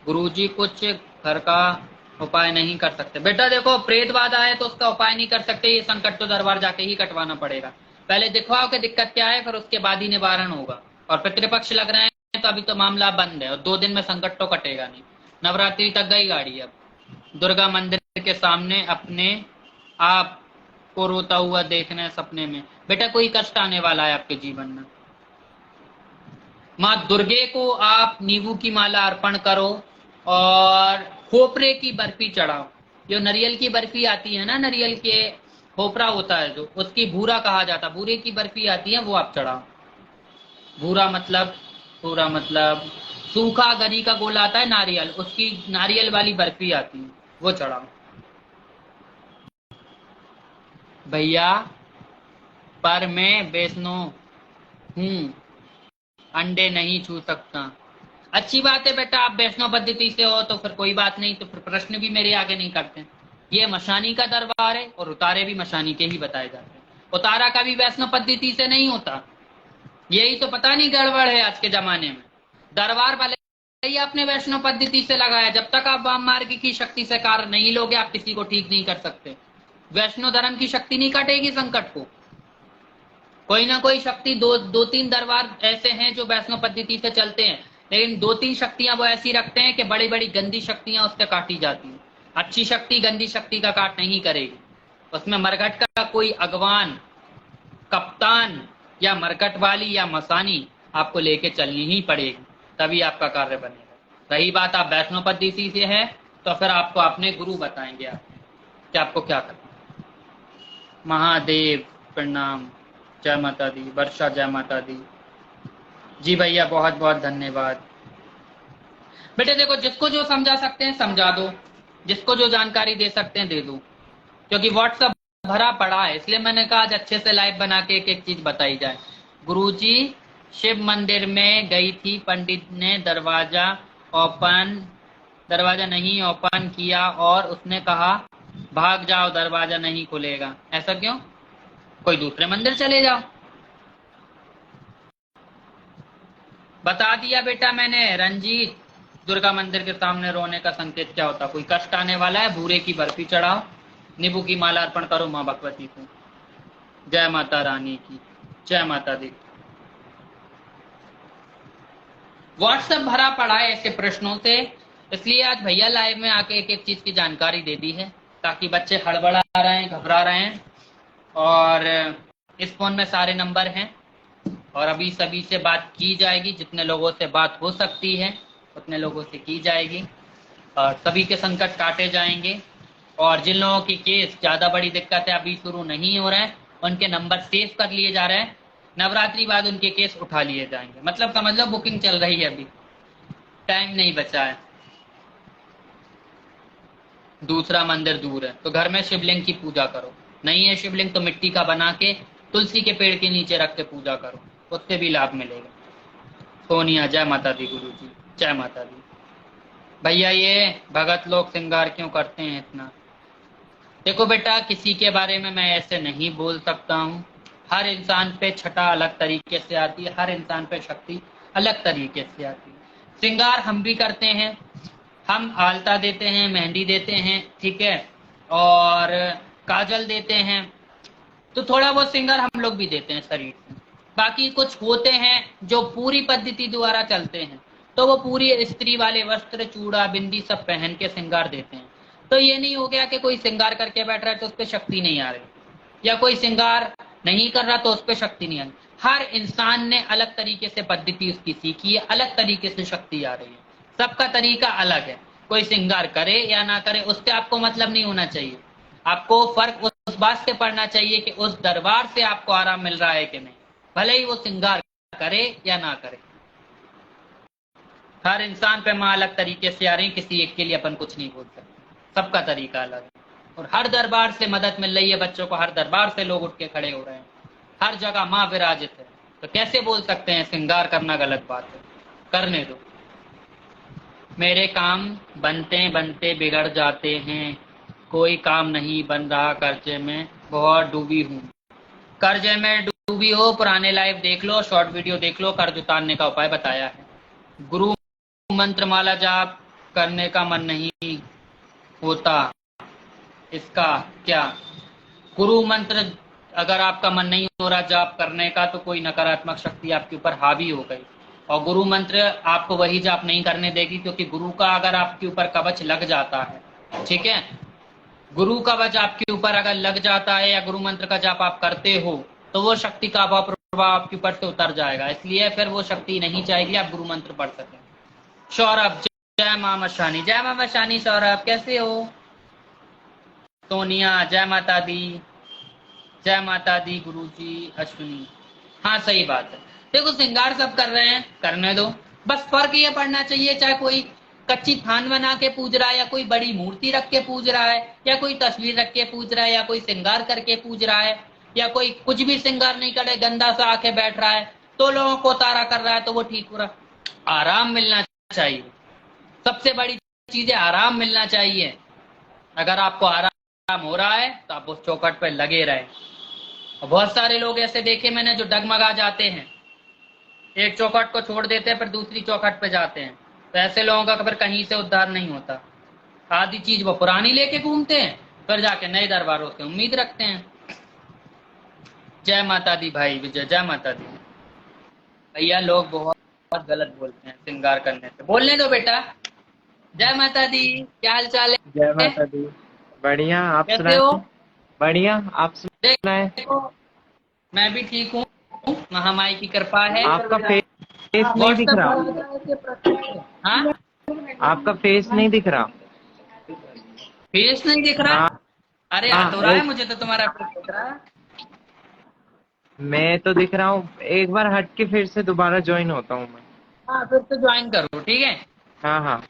गुरुजी कुछ घर का उपाय नहीं कर सकते? बेटा देखो, प्रेतवाद आए तो उसका उपाय नहीं कर सकते, ये संकट तो दरबार जाके ही कटवाना पड़ेगा। पहले दिखवाओ कि दिक्कत क्या है, फिर उसके बाद ही निवारण होगा। और पितृपक्ष लग रहे हैं तो अभी तो मामला बंद है, और 2 दिन में संकट तो कटेगा नहीं। नवरात्रि तक गई गाड़ी। अब दुर्गा मंदिर के सामने अपने आप को रोता हुआ देखना है सपने में। बेटा कोई कष्ट आने वाला है आपके जीवन में, माँ दुर्गे को आप नींबू की माला अर्पण करो और खोपरे की बर्फी चढ़ाओ। जो नारियल की बर्फी आती है ना, नारियल के खोपरा होता है जो, उसकी भूरा कहा जाता है, भूरे की बर्फी आती है, वो आप चढ़ाओ। भूरा मतलब, भूरा मतलब सूखा गरी का गोला आता है नारियल, उसकी नारियल वाली बर्फी आती है, वो चढ़ाओ। भैया पर मैं वैष्णो हूँ, अंडे नहीं छू सकता। अच्छी बात है बेटा, आप वैष्णव पद्धति से हो तो फिर कोई बात नहीं, तो फिर प्रश्न भी मेरे आगे नहीं करते। ये मशानी का दरबार है और उतारे भी मशानी के ही बताए जाते हैं। उतारा का भी वैष्णव पद्धति से नहीं होता, यही तो पता नहीं गड़बड़ है आज के जमाने में। दरबार भले ही आपने वैष्णव पद्धति से लगाया, जब तक आप वाम मार्ग की शक्ति से कार्य नहीं लोगे आप किसी को ठीक नहीं कर सकते। वैष्णव धर्म की शक्ति नहीं काटेगी संकट को। कोई ना कोई शक्ति, दो तीन दरबार ऐसे हैं जो वैष्णव पद्धति से चलते हैं, लेकिन 2-3 शक्तियां वो ऐसी रखते हैं कि बड़ी बड़ी गंदी शक्तियां उससे काटी जाती हैं। अच्छी शक्ति गंदी शक्ति का काट नहीं करेगी। उसमें मरघट का कोई अगवान, कप्तान या मरघट वाली या मसानी आपको लेके चलनी ही पड़ेगी, तभी आपका कार्य बनेगा। रही बात आप वैष्णव पद्धति से है तो फिर आपको अपने गुरु बताएंगे आप कि आपको क्या करना। महादेव प्रणाम। जय माता दी। वर्षा जय माता दी। जी भैया बहुत बहुत धन्यवाद। बेटे देखो, जिसको जो समझा सकते हैं समझा दो, जिसको जो जानकारी दे सकते हैं दे दो, क्योंकि व्हाट्सएप भरा पड़ा है, इसलिए मैंने कहा आज अच्छे से लाइव बना के एक एक चीज बताई जाए। गुरुजी शिव मंदिर में गई थी, पंडित ने दरवाजा नहीं ओपन किया और उसने कहा भाग जाओ दरवाजा नहीं खुलेगा। ऐसा क्यों? कोई दूसरे मंदिर चले जाओ। बता दिया बेटा मैंने रंजीत, दुर्गा मंदिर के सामने रोने का संकेत क्या होता? कोई कष्ट आने वाला है, भूरे की बर्फी चढ़ाओ, नींबू की माला अर्पण करो माँ भगवती को। जय माता रानी की, जय माता दी। व्हाट्सएप भरा पड़ा है ऐसे प्रश्नों से, इसलिए आज भैया लाइव में आके एक एक चीज की जानकारी दे दी है, ताकि बच्चे हड़बड़ा रहे हैं, घबरा रहे हैं। और इस फोन में सारे नंबर हैं और अभी सभी से बात की जाएगी, जितने लोगों से बात हो सकती है उतने लोगों से की जाएगी और सभी के संकट काटे जाएंगे। और जिन लोगों की केस ज्यादा बड़ी दिक्कत है, अभी शुरू नहीं हो रहे हैं, उनके नंबर सेव कर लिए जा रहे हैं, नवरात्रि बाद उनके केस उठा लिए जाएंगे। मतलब समझ लो बुकिंग चल रही है, अभी टाइम नहीं बचा है। दूसरा मंदिर दूर है तो घर में शिवलिंग की पूजा करो, नहीं है शिवलिंग तो मिट्टी का बना के तुलसी के पेड़ के नीचे रख के पूजा करो, उससे भी लाभ मिलेगा। सोनिया जय माता दी। गुरु जी जय माता दी। भैया ये भगत लोग श्रृंगार क्यों करते हैं इतना? देखो बेटा, किसी के बारे में मैं ऐसे नहीं बोल सकता हूँ। हर इंसान पे छटा अलग तरीके से आती है, हर इंसान पे शक्ति अलग तरीके से आती है। श्रृंगार हम भी करते हैं, हम आलता देते हैं, मेहंदी देते हैं, ठीक है, और काजल देते हैं, तो थोड़ा बहुत श्रृंगार हम लोग भी देते हैं शरीर से। बाकी कुछ होते हैं जो पूरी पद्धति द्वारा चलते हैं, तो वो पूरी स्त्री वाले वस्त्र, चूड़ा, बिंदी सब पहन के श्रृंगार देते हैं। तो ये नहीं हो गया कि कोई श्रृंगार करके बैठ रहा है तो उस पर शक्ति नहीं आ रही, या कोई श्रृंगार नहीं कर रहा तो उस पर शक्ति नहीं आ रही। हर इंसान ने अलग तरीके से पद्धति उसकी सीखी है, अलग तरीके से शक्ति आ रही है, सबका तरीका अलग है। कोई श्रृंगार करे या ना करे उससे आपको मतलब नहीं होना चाहिए। आपको फर्क उस बात से पड़ना चाहिए कि उस दरबार से आपको आराम मिल रहा है कि नहीं, भले ही वो श्रृंगार करे या ना करे। हर इंसान पे माँ अलग तरीके से आ रही, किसी एक के लिए अपन कुछ नहीं बोल सकते, सबका तरीका अलग है। और हर दरबार से मदद मिल रही है बच्चों को, हर दरबार से लोग उठ के खड़े हो रहे हैं, हर जगह माँ विराजित है। तो कैसे बोल सकते हैं श्रृंगार करना गलत बात है? करने दो। मेरे काम बनते बनते बिगड़ जाते हैं, कोई काम नहीं बन रहा, कर्जे में बहुत डूबी हूँ। कर्जे में डूबी हो, पुराने लाइव देख लो, शॉर्ट वीडियो देख लो, कर्ज उतारने का उपाय बताया है। गुरु मंत्र माला जाप करने का मन नहीं होता, इसका क्या? गुरु मंत्र अगर आपका मन नहीं हो रहा जाप करने का, तो कोई नकारात्मक शक्ति आपके ऊपर हावी हो गई, और गुरु मंत्र आपको वही जाप नहीं करने देगी, क्योंकि गुरु का अगर आपके ऊपर कवच लग जाता है, ठीक है, गुरु का कवच आपके ऊपर अगर लग जाता है या गुरु मंत्र का जाप आप करते हो, तो वो शक्ति का प्रभाव आपके ऊपर से उतर जाएगा, इसलिए फिर वो शक्ति नहीं चाहेगी आप गुरु मंत्र पढ़ सकें। सौरभ, जय मां मशानी, जय मां मशानी। सौरभ कैसे हो? सोनिया, जय माता दी, जय माता दी गुरुजी। अश्विनी, हाँ सही बात है। देखो श्रृंगार सब कर रहे हैं, करने दो, बस फर्क ये पड़ना चाहिए, चाहे कोई कच्ची थान बना के पूज रहा है, या कोई बड़ी मूर्ति रख के पूज रहा है, या कोई तस्वीर रख के पूज रहा है, या कोई श्रृंगार करके पूज रहा है, या कोई कुछ भी श्रृंगार नहीं करे, गंदा सा आके बैठ रहा है, तो लोगों को तारा कर रहा है, तो वो ठीक हो रहा। आराम मिलना चाहिए, सबसे बड़ी चीज है आराम मिलना चाहिए। अगर आपको आराम हो रहा है तो आप उस चौखट पे लगे रहे। बहुत सारे लोग ऐसे देखे मैंने जो डगमगा जाते हैं, एक चौखट को छोड़ देते हैं फिर दूसरी चौखट पे जाते हैं, तो ऐसे लोगों का फिर कहीं से उद्धार नहीं होता। आधी चीज वो पुरानी लेके घूमते हैं, फिर जाके नए दरबारों से उम्मीद रखते हैं। जय माता दी भाई विजय, जय माता दी। भैया लोग बहुत गलत बोलते हैं श्रृंगार करने से, बोलने दो बेटा। जय माता दी, क्या हाल चाल है?
जय माता दी। बढ़िया, आप
कैसे हो?
सुनाए? बढ़िया, आप सुनाए?
देखो मैं भी ठीक हूँ, महामाई की कृपा है।
आपका फेस नहीं दिख रहा।
हाँ,
आपका फेस नहीं दिख रहा।
फेस नहीं दिख रहा?
हाँ
अरे आ तो
हाँ,
रहा है, मुझे तो तुम्हारा फेस दिख रहा है।
मैं तो दिख रहा हूँ। एक बार हट के फिर से दोबारा ज्वाइन होता हूँ मैं।
हाँ फिर तो ज्वाइन करो, ठीक है।
हाँ हाँ।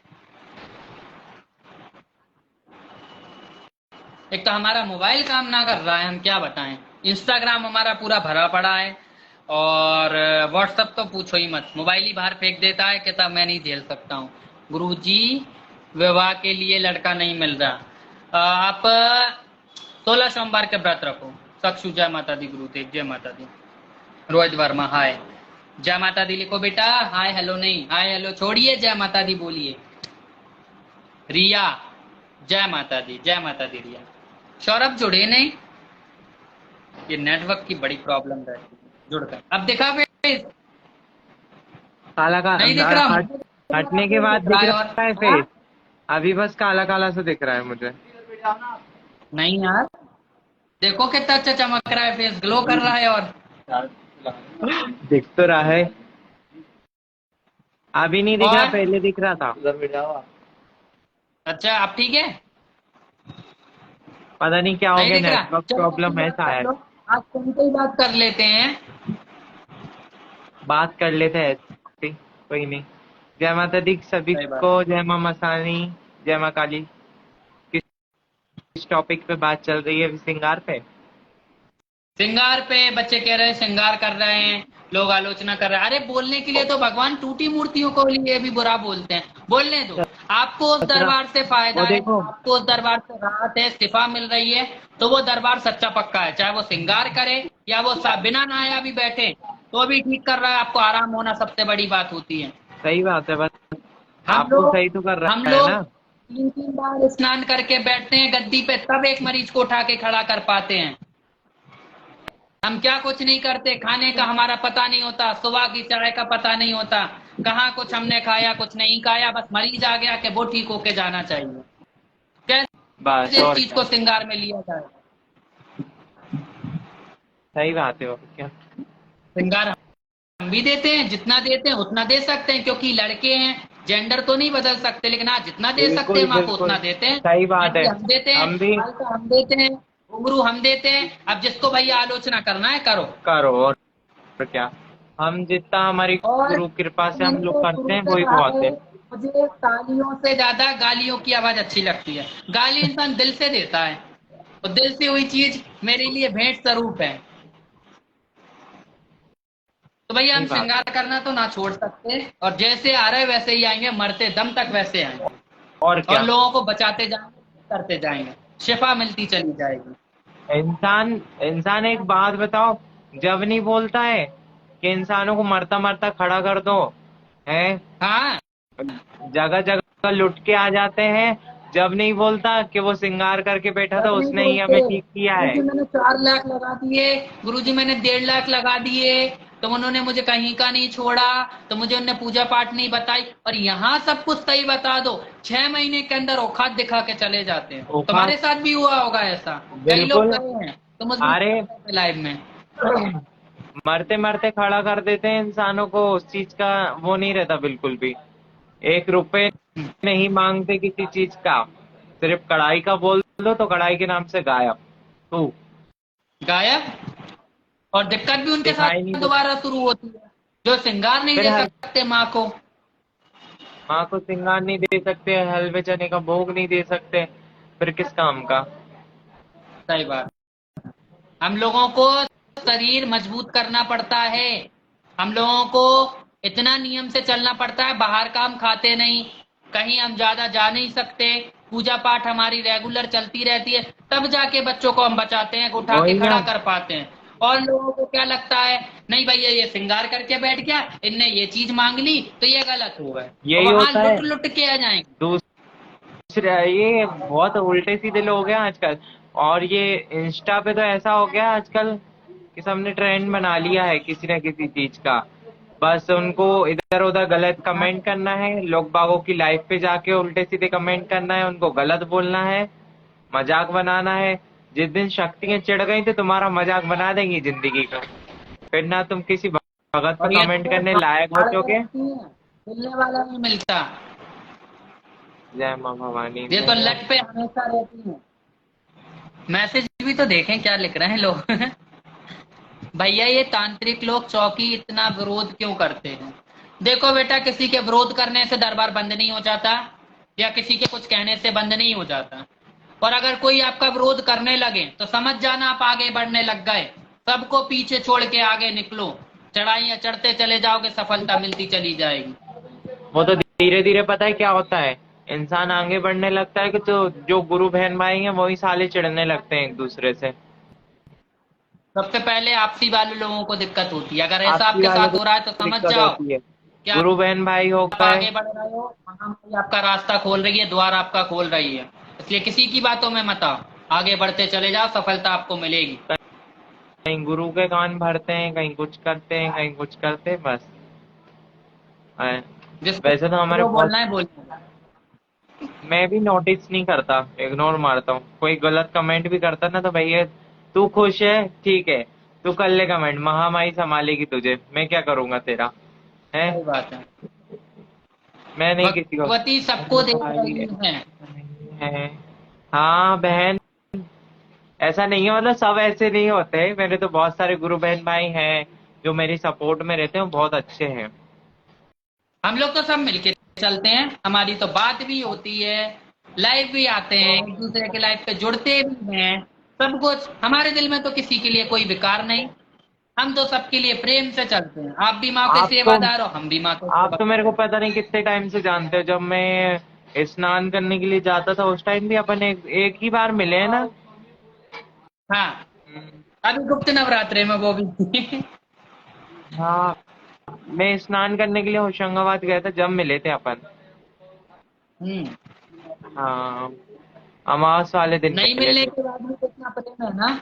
एक तो हमारा मोबाइल काम ना कर रहा है, हम क्या बताएं। इंस्टाग्राम हमारा पूरा भरा पड़ा है, और व्हाट्सएप तो पूछो ही मत, मोबाइल ही बाहर फेंक देता है, कहता मैं नहीं झेल सकता हूँ। गुरुजी विवाह के लिए लड़का नहीं मिल रहा। आप 16 सोमवार के व्रत रखो। सक्षु, जय माता दी। गुरुदेव, जय माता दी। रोहित वर्मा, हाय। जय माता दी लिखो बेटा, हाय हेलो नहीं, हाय हेलो छोड़िए, जय माता दी बोलिए। रिया, जय माता दी, जय माता दी। रिया, सौरभ जुड़े नहीं, ये नेटवर्क की बड़ी प्रॉब्लम रहती है जुड़कर। अब दिखा फेस?
काला
नहीं दिख
काला
रहा,
हटने के बाद दिख
और
रहा है फेस। अभी बस काला काला सा दिख रहा है मुझे।
नहीं यार, देखो कितना अच्छा चमक रहा है, फेस ग्लो कर रहा है। और
दिख तो रहा है। अभी नहीं दिख रहा,
और
पहले दिख रहा था।
अच्छा अब ठीक है?
पता नहीं क्या हो
नहीं
गया,
दिख रहा,
नेटवर्क
चलो
प्रॉब्लम है शायद।
आज फोन पे ही बात कर लेते हैं।
बात कर लेते हैं, कोई नहीं। जय माता दी सभी
सही बात।
को, जय मां मसानी, जय मां काली। किस टॉपिक पे बात चल रही है? श्रृंगार पे।
श्रृंगार पे बच्चे कह रहे हैं श्रृंगार कर रहे हैं, लोग आलोचना कर रहे हैं। अरे बोलने के लिए तो भगवान टूटी मूर्तियों को लिए भी बुरा बोलते हैं, बोलने दो। आपको उस दरबार से फायदा
वो
है,
देखो,
आपको उस दरबार से राहत है, शिफा मिल रही है, तो वो दरबार सच्चा पक्का है। चाहे वो श्रृंगार करे या वो बिना नहाया भी बैठे, तो भी ठीक कर रहा है। आपको आराम होना सबसे बड़ी बात होती है।
सही बात है, बस
हम
आपको
लोग
सही तो कर
हम
रहा है
लोग
ना।
3-3 बार स्नान करके बैठते हैं गद्दी पे, तब एक मरीज को उठा के खड़ा कर पाते हैं। हम क्या कुछ नहीं करते, खाने का हमारा पता नहीं होता, सुबह की चाय का पता नहीं होता, कहाँ कुछ हमने खाया कुछ नहीं खाया, बस मरीज आ गया कि वो ठीक होके जाना चाहिए।
बस,
कैसे इस
और
चीज
क्या।
को श्रृंगार में लिया जाए?
सही बात है, और क्या।
श्रृंगार हम भी देते हैं, जितना देते हैं उतना दे सकते हैं, क्योंकि लड़के हैं, जेंडर तो नहीं बदल सकते, लेकिन हाँ जितना दे सकते हैं
बिल्कुल
हम आपको
बिल्कुल
उतना देते हैं।
सही बात है।
घंटी हम देते हैं,
हम भी
बाल का हम देते हैं, घुंघरू हम देते हैं। अब जिसको भैया आलोचना करना है करो।
करो, और क्या। हम जितना हमारी
और
गुरु कृपा से हम
मैंने
लोग
तो
करते
शुरू
हैं
से
वही
कहा
बहुत
है,
है।
मुझे तालियों से ज्यादा गालियों की आवाज अच्छी लगती है। गाली इंसान दिल से देता है, तो दिल से हुई चीज मेरे लिए भेंट स्वरूप है। तो भैया हम
सही बात।
श्रृंगार करना तो ना छोड़ सकते, और जैसे आ रहे वैसे ही आएंगे, मरते दम तक वैसे आएंगे,
और
और
क्या।
लोगों को बचाते जाएंगे, करते जाएंगे, शिफा मिलती चली जाएगी।
इंसान इंसान एक बात बताओ, जब नहीं बोलता है कि इंसानों को मरता मरता खड़ा कर दो, है
हाँ,
जगह जगह लुट के आ जाते हैं, जब नहीं बोलता कि वो श्रृंगार करके बैठा था
सब नहीं
उसने ही
बोलते।
हमें ठीक किया है।
गुरुजी मैंने 4 लाख लगा दिए, गुरुजी मैंने 1.5 लाख लगा दिए, तो उन्होंने मुझे कहीं का नहीं छोड़ा, तो मुझे उन्होंने पूजा पाठ नहीं बताई, और यहाँ सब कुछ सही बता दो, 6 महीने के अंदर औकात दिखा के चले जाते हैं।
औकात।
तुम्हारे साथ भी हुआ होगा ऐसा, कई लोग
बिल्कुल।
गए हैं, तो मुझे
अरे
लाइव में।
मरते मरते खड़ा कर देते हैं इंसानों को, उस चीज का वो नहीं रहता बिल्कुल भी। 1 रुपए नहीं मांगते किसी चीज का, सिर्फ कढ़ाई का बोल दो तो कढ़ाई के नाम से गायब तू।
गायब, और दिक्कत भी उनके
दिखाई नहीं
साथ
दे।
दोबारा शुरू होती है, जो श्रृंगार नहीं
फिर
दे सकते माँ को।
माँ को श्रृंगार नहीं दे सकते, हलवे चने का भोग नहीं दे सकते, फिर किस काम का।
सही बात। हम लोगों को शरीर मजबूत करना पड़ता है, हम लोगों को इतना नियम से चलना पड़ता है, बाहर का हम खाते नहीं, कहीं हम ज्यादा जा नहीं सकते, पूजा पाठ हमारी रेगुलर चलती रहती है, तब जाके बच्चों को हम बचाते हैं, उठा के
वही
खड़ा
ना।
कर पाते हैं। और लोगों को क्या लगता है, नहीं भैया ये श्रृंगार करके बैठ गया, इनने ये चीज मांग ली तो ये गलत हुआ है, और
यही
वहां
होता है।
लुट लुट के आ जाएंगे।
ये बहुत उल्टे सीधे लोग हैं आजकल। और ये इंस्टा पे तो ऐसा हो गया आजकल कि सबने ट्रेंड बना लिया है किसी न किसी चीज का। बस उनको इधर उधर गलत कमेंट करना है, लोग बागों की लाइफ पे जाके उल्टे सीधे कमेंट करना है, उनको गलत बोलना है, मजाक बनाना है। जिस दिन शक्तियां चिढ़ गई तो तुम्हारा मजाक बना देंगी जिंदगी का, फिर ना तुम किसी भगत पे
और ये
कमेंट
तो
करने लायक
भाड़ के
बचोगे।
रखती है, मिलने वाला नहीं मिलता,
जय माँ भवानी
ये तो
जय माँ।
लट पे हमेशा रहती है। मैसेज भी तो देखें क्या लिख रहे हैं लोग। भैया ये तांत्रिक लोग चौकी इतना विरोध क्यों करते हैं? देखो बेटा, किसी के विरोध करने से दरबार बंद नहीं हो जाता, या किसी के कुछ कहने से बंद नहीं हो जाता, और अगर कोई आपका विरोध करने लगे तो समझ जाना आप आगे बढ़ने लग गए, सबको पीछे छोड़ के आगे निकलो, चढ़ाइयां चढ़ते चले जाओगे, सफलता मिलती चली जाएगी।
वो तो धीरे धीरे पता है क्या होता है, इंसान आगे बढ़ने लगता है कि तो जो गुरु बहन भाई हैं वही साले चिढ़ने लगते हैं एक दूसरे से।
सबसे पहले आपसी वाले लोगों को दिक्कत होती है, अगर ऐसा
आपसी
आपके
वालों
साथ
को
हो रहा है तो समझ
दिक्कत
जाओ
होती है।
कि आप
गुरु बहन भाई हो गए।
आगे बढ़ रहे हो, महामाई आपका रास्ता खोल रही है, द्वार आपका खोल रही है, इसलिए किसी की बातों में मत आओ, आगे बढ़ते चले जाओ, सफलता आपको मिलेगी।
कहीं गुरु के कान भरते हैं, कहीं कुछ करते हैं, कहीं कुछ करते हैं, बस। है।
जिसको
वैसे तो हमारे
जो
बहुत,
बोलना है बोलना है।
मैं भी नोटिस नहीं करता, इग्नोर मारता हूँ। कोई गलत कमेंट भी करता ना तो भैया तू खुश है ठीक है, तू कर ले कमेंट, महामाई संभालेगी तुझे, मैं क्या करूंगा तेरा, है।
सही बात है।
मैं नहीं किसी को।
भगवती सबको
अरे
देख
भाई
रही है।
ऐसा नहीं है। हाँ बहन, ऐसा नहीं है, मतलब सब ऐसे नहीं होते, मेरे तो बहुत सारे गुरु बहन भाई हैं जो मेरी सपोर्ट में रहते हैं, वो बहुत अच्छे हैं।
हम लोग तो सब मिलके चलते हैं, हमारी तो बात भी होती है, लाइव भी आते हैं, एक दूसरे के लाइव पे जुड़ते भी हैं, सब कुछ हमारे दिल में तो किसी के लिए कोई विकार नहीं, हम तो सबके लिए प्रेम से चलते हैं, आप भी माँ के
आप तो
सेवादार हो, हम भी माँ के
आप तो मेरे को
सेवादार हैं।
पता नहीं कितने टाइम से जानते हो, जब मैं स्नान करने के लिए जाता था उस टाइम भी अपन एक ही बार मिले हैं ना।
हाँ,
हम्म।
अभी गुप्त नवरात्रे में वो भी।
हाँ, मैं स्नान करने के लिए होशंगाबाद गया था जब मिले थे अपन।
हम्म।
हाँ, अमावस वाले दिन
नहीं
मिले
मिलने
थे।
के बाद भी कितना प्रेम है ना,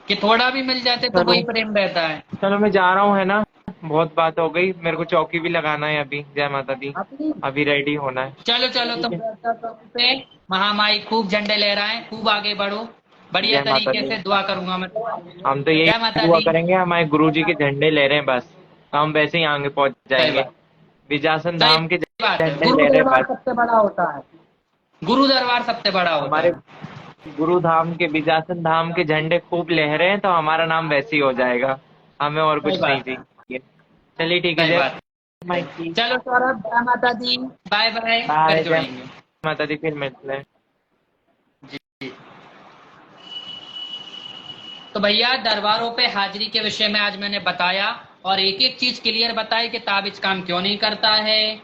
कि थोड़ा भी मिल जाते तो
चलो,
वही प्रेम रहता है।
चलो मैं जा रहा हूँ, है ना। बहुत बात हो गई, मेरे को चौकी भी लगाना है अभी। जय माता दी।
अपनी
अभी रेडी होना है।
चलो चलो,
ठीक
तुम
है।
बैठो चौकी पे, महामाई खूब झंडे लहराएं, खूब आगे बढ़ो, बढ़िया
जय माता
तरीके
दी।
से दुआ करूंगा मैं तुम्हारे लिए।
हम तो यही
जय माता
दुआ
दी।
करेंगे हमारे गुरु जी के झंडे ले रहे हैं बस, हम वैसे ही आगे पहुंच
सही
जाएंगे।
बात,
विजासन
सही
धाम के
बात है,
झंडे
गुरु
ले रहे हैं
दरबार
बस।
सबसे बड़ा होता है, गुरु दरबार सबसे बड़ा होता
हमारे
है।
गुरु धाम के, विजासन धाम के झंडे खूब लहरे हैं तो हमारा नाम वैसे ही हो जाएगा, हमें और
सही
कुछ नहीं
बात है,
चाहिए। चलिए ठीक है,
सही
जय
बात
माई
है।
की।
चलो सौरभ, जय माता दी, बाय बाय, फिर
बाय, जय
जुड़ेंगे।
माता दी, फिर मिलते हैं।
जी। तो भैया दरबारों पे हाजिरी के विषय में आज मैंने बताया और एक एक चीज क्लियर बताई कि ताबिज काम क्यों नहीं करता है,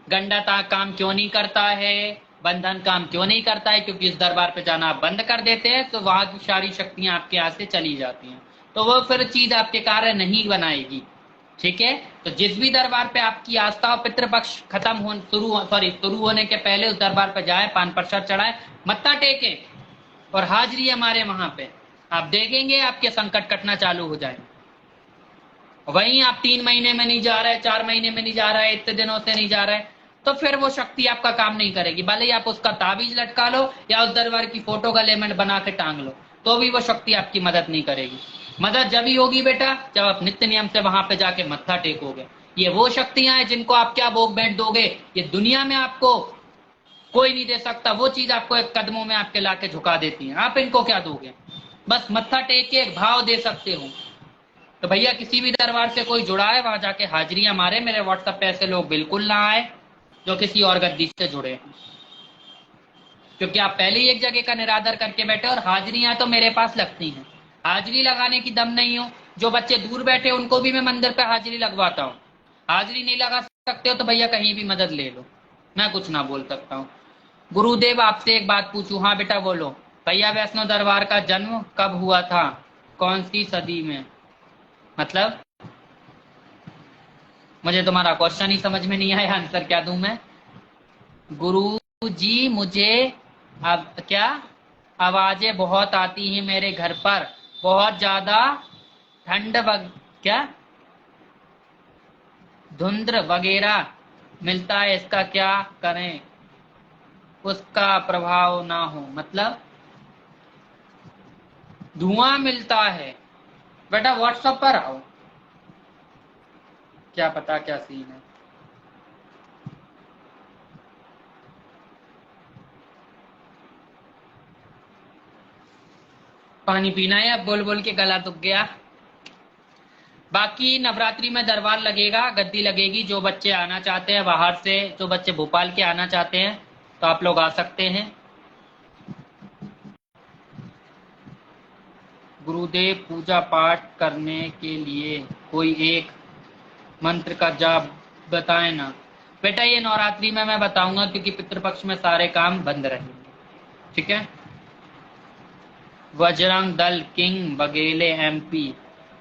गंडा काम क्यों नहीं करता है, बंधन काम क्यों नहीं करता है, क्योंकि इस दरबार पे जाना आप बंद कर देते हैं तो वहां की सारी शक्तियां आपके यहाँ से चली जाती हैं, तो वो फिर चीज आपके कार्य नहीं बनाएगी। ठीक है, तो जिस भी दरबार पे आपकी आस्था और पितृपक्ष खत्म हो शुरू होने के पहले उस दरबार पे जाए, पान प्रसाद चढ़ाए, मत्था टेके और हाजिरी हमारे वहां पे, आप देखेंगे आपके संकट कटना चालू हो जाए। वहीं आप 3 महीने में नहीं जा रहे, 4 महीने में नहीं जा रहे, इतने दिनों से नहीं जा रहे, तो फिर वो शक्ति आपका काम नहीं करेगी। भले ही आप उसका ताबीज लटका लो या उस दरबार की फोटो का लेमेंट बना के टांग लो, तो भी वो शक्ति आपकी मदद नहीं करेगी। मदद जब ही होगी बेटा जब आप नित्य नियम से वहां पे जाके मत्था टेकोगे। ये वो शक्तियां हैं जिनको आप क्या भोग भेंट दोगे, ये दुनिया में आपको कोई नहीं दे सकता। वो चीज आपको एक कदमों में आपके लाके झुका देती है, आप इनको क्या दोगे, बस मत्था टेक के एक भाव दे सकते हो। तो भैया किसी भी दरबार से कोई जुड़ा है वहां जाके हाजिरियां मारे। मेरे व्हाट्सएप पे ऐसे लोग बिल्कुल ना आए जो किसी और गद्दी से जुड़े हैं, क्योंकि आप पहले ही एक जगह का निरादर करके बैठे और हाजिरियां तो मेरे पास लगती हैं, हाजिरी लगाने की दम नहीं हो। जो बच्चे दूर बैठे उनको भी मैं मंदिर पे हाजिरी लगवाता हूँ। हाजिरी नहीं लगा सकते हो तो भैया कहीं भी मदद ले लो, मैं कुछ ना बोल सकता हूँ। गुरुदेव आपसे एक बात पूछूं? हाँ बेटा बोलो। भैया वैष्णो दरबार का जन्म कब हुआ था, कौन सी सदी में? मतलब मुझे तुम्हारा क्वेश्चन ही समझ में नहीं आया, आंसर क्या दूं मैं? गुरु जी मुझे अब क्या आवाजें बहुत आती हैं मेरे घर पर, बहुत ज्यादा ठंड क्या धुंध वगैरह मिलता है, इसका क्या करें उसका प्रभाव ना हो? मतलब धुआं मिलता है। बेटा व्हाट्सएप पर आओ, क्या पता क्या सीन है। पानी पीना है, अब बोल बोल के गला दुख गया। बाकी नवरात्रि में दरबार लगेगा, गद्दी लगेगी। जो बच्चे आना चाहते हैं बाहर से, जो बच्चे भोपाल के आना चाहते हैं तो आप लोग आ सकते हैं। गुरुदेव पूजा पाठ करने के लिए कोई एक मंत्र का जाप बताएं ना। बेटा ये नवरात्रि में मैं बताऊंगा क्योंकि पितृपक्ष में सारे काम बंद रहेंगे। ठीक है। बजरंग दल किंग बघेले MP,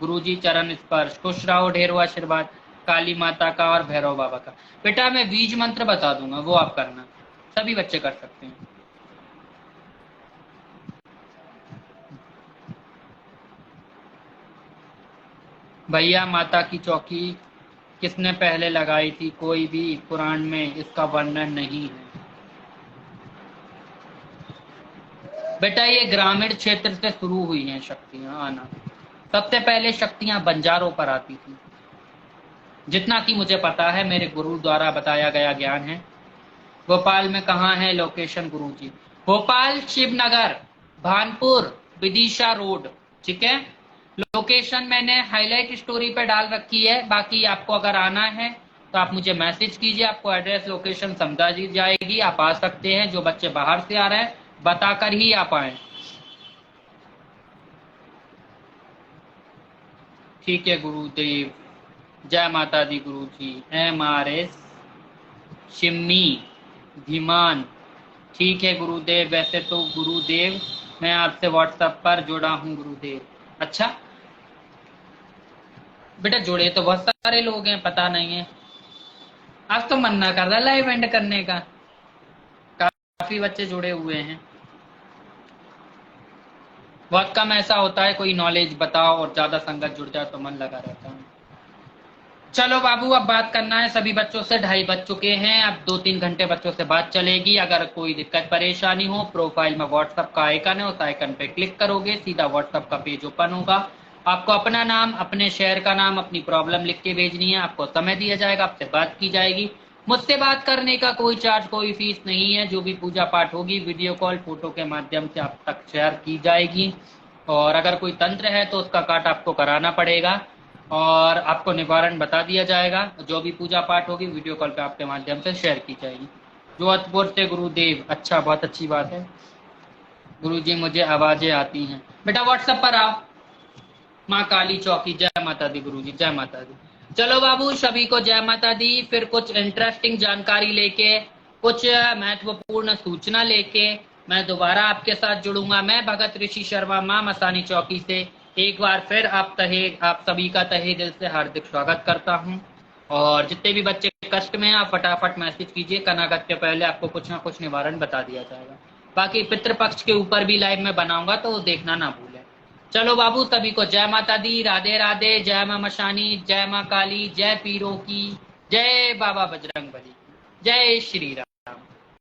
गुरुजी चरण स्पर्श, खुश रहो, ढेरों आशीर्वाद, काली माता का और भैरव बाबा का। बेटा मैं बीज मंत्र बता दूंगा, वो आप करना, सभी बच्चे कर सकते हैं। भैया माता की चौकी किसने पहले लगाई थी? कोई भी पुराण में इसका वर्णन नहीं है। बेटा ये ग्रामीण क्षेत्र से शुरू हुई हैं शक्तियां आना। सबसे पहले शक्तियां बंजारों पर आती थी, जितना कि मुझे पता है, मेरे गुरु द्वारा बताया गया ज्ञान है। भोपाल में कहाँ है लोकेशन गुरुजी? भोपाल शिवनगर, भानपुर, विदिशा रोड। ठीक है, लोकेशन मैंने हाईलाइट स्टोरी पे डाल रखी है। बाकी आपको अगर आना है तो आप मुझे मैसेज कीजिए, आपको एड्रेस लोकेशन समझा दी जाएगी, आप आ सकते हैं। जो बच्चे बाहर से आ रहे हैं बताकर ही आप आए। ठीक है गुरुदेव, जय माता दी गुरुजी। MRS शिम्मी धीमान। ठीक है गुरुदेव, वैसे तो गुरुदेव मैं आपसे व्हाट्सएप पर जुड़ा हूँ गुरुदेव। अच्छा बेटा जुड़े तो बहुत सारे लोग हैं, पता नहीं है। आज तो मन ना कर रहा लाइव एंड करने का, काफी बच्चे जुड़े हुए हैं। बहुत कम ऐसा होता है कोई नॉलेज बताओ और ज्यादा संगत जुड़ जाए तो मन लगा रहता है। चलो बाबू अब बात करना है सभी बच्चों से, 2:30 बज चुके हैं। अब 2-3 घंटे बच्चों से बात चलेगी। अगर कोई दिक्कत परेशानी हो, प्रोफाइल में व्हाट्सएप का आइकन है, उस आइकन पे क्लिक करोगे सीधा व्हाट्सएप का पेज ओपन होगा। आपको अपना नाम, अपने शहर का नाम, अपनी प्रॉब्लम लिख के भेजनी है। आपको समय दिया जाएगा, आपसे बात की जाएगी। मुझसे बात करने का कोई चार्ज, कोई फीस नहीं है। जो भी पूजा पाठ होगी वीडियो कॉल, फोटो के माध्यम से आप तक शेयर की जाएगी। और अगर कोई तंत्र है तो उसका काट आपको कराना पड़ेगा और आपको निवारण बता दिया जाएगा। जो भी पूजा पाठ होगी वीडियो कॉल पे आपके माध्यम से शेयर की जाएगी। जोधपुर से गुरुदेव, अच्छा बहुत अच्छी बात है। गुरुजी मुझे आवाजें आती हैं। बेटा व्हाट्सएप पर आओ, माँ काली चौकी। जय माता दी गुरुजी, जय माता दी। चलो बाबू, सभी को जय माता दी। फिर कुछ इंटरेस्टिंग जानकारी लेके, कुछ महत्वपूर्ण सूचना लेके मैं दोबारा आपके साथ जुड़ूंगा। मैं भगत ऋषि शर्मा, माँ मसानी चौकी से एक बार फिर आप सभी का तहे दिल से हार्दिक स्वागत करता हूँ। और जितने भी बच्चे कष्ट में हैं, आप फटाफट मैसेज कीजिए, कनागत के पहले आपको कुछ ना कुछ निवारण बता दिया जाएगा। बाकी पितृपक्ष के ऊपर भी लाइव में बनाऊंगा, तो देखना ना भूलें। चलो बाबू, सभी को जय माता दी, राधे राधे, जय माँ मशानी, जय माँ काली, जय पीरों की, जय बाबा बजरंग बली, जय श्री राम।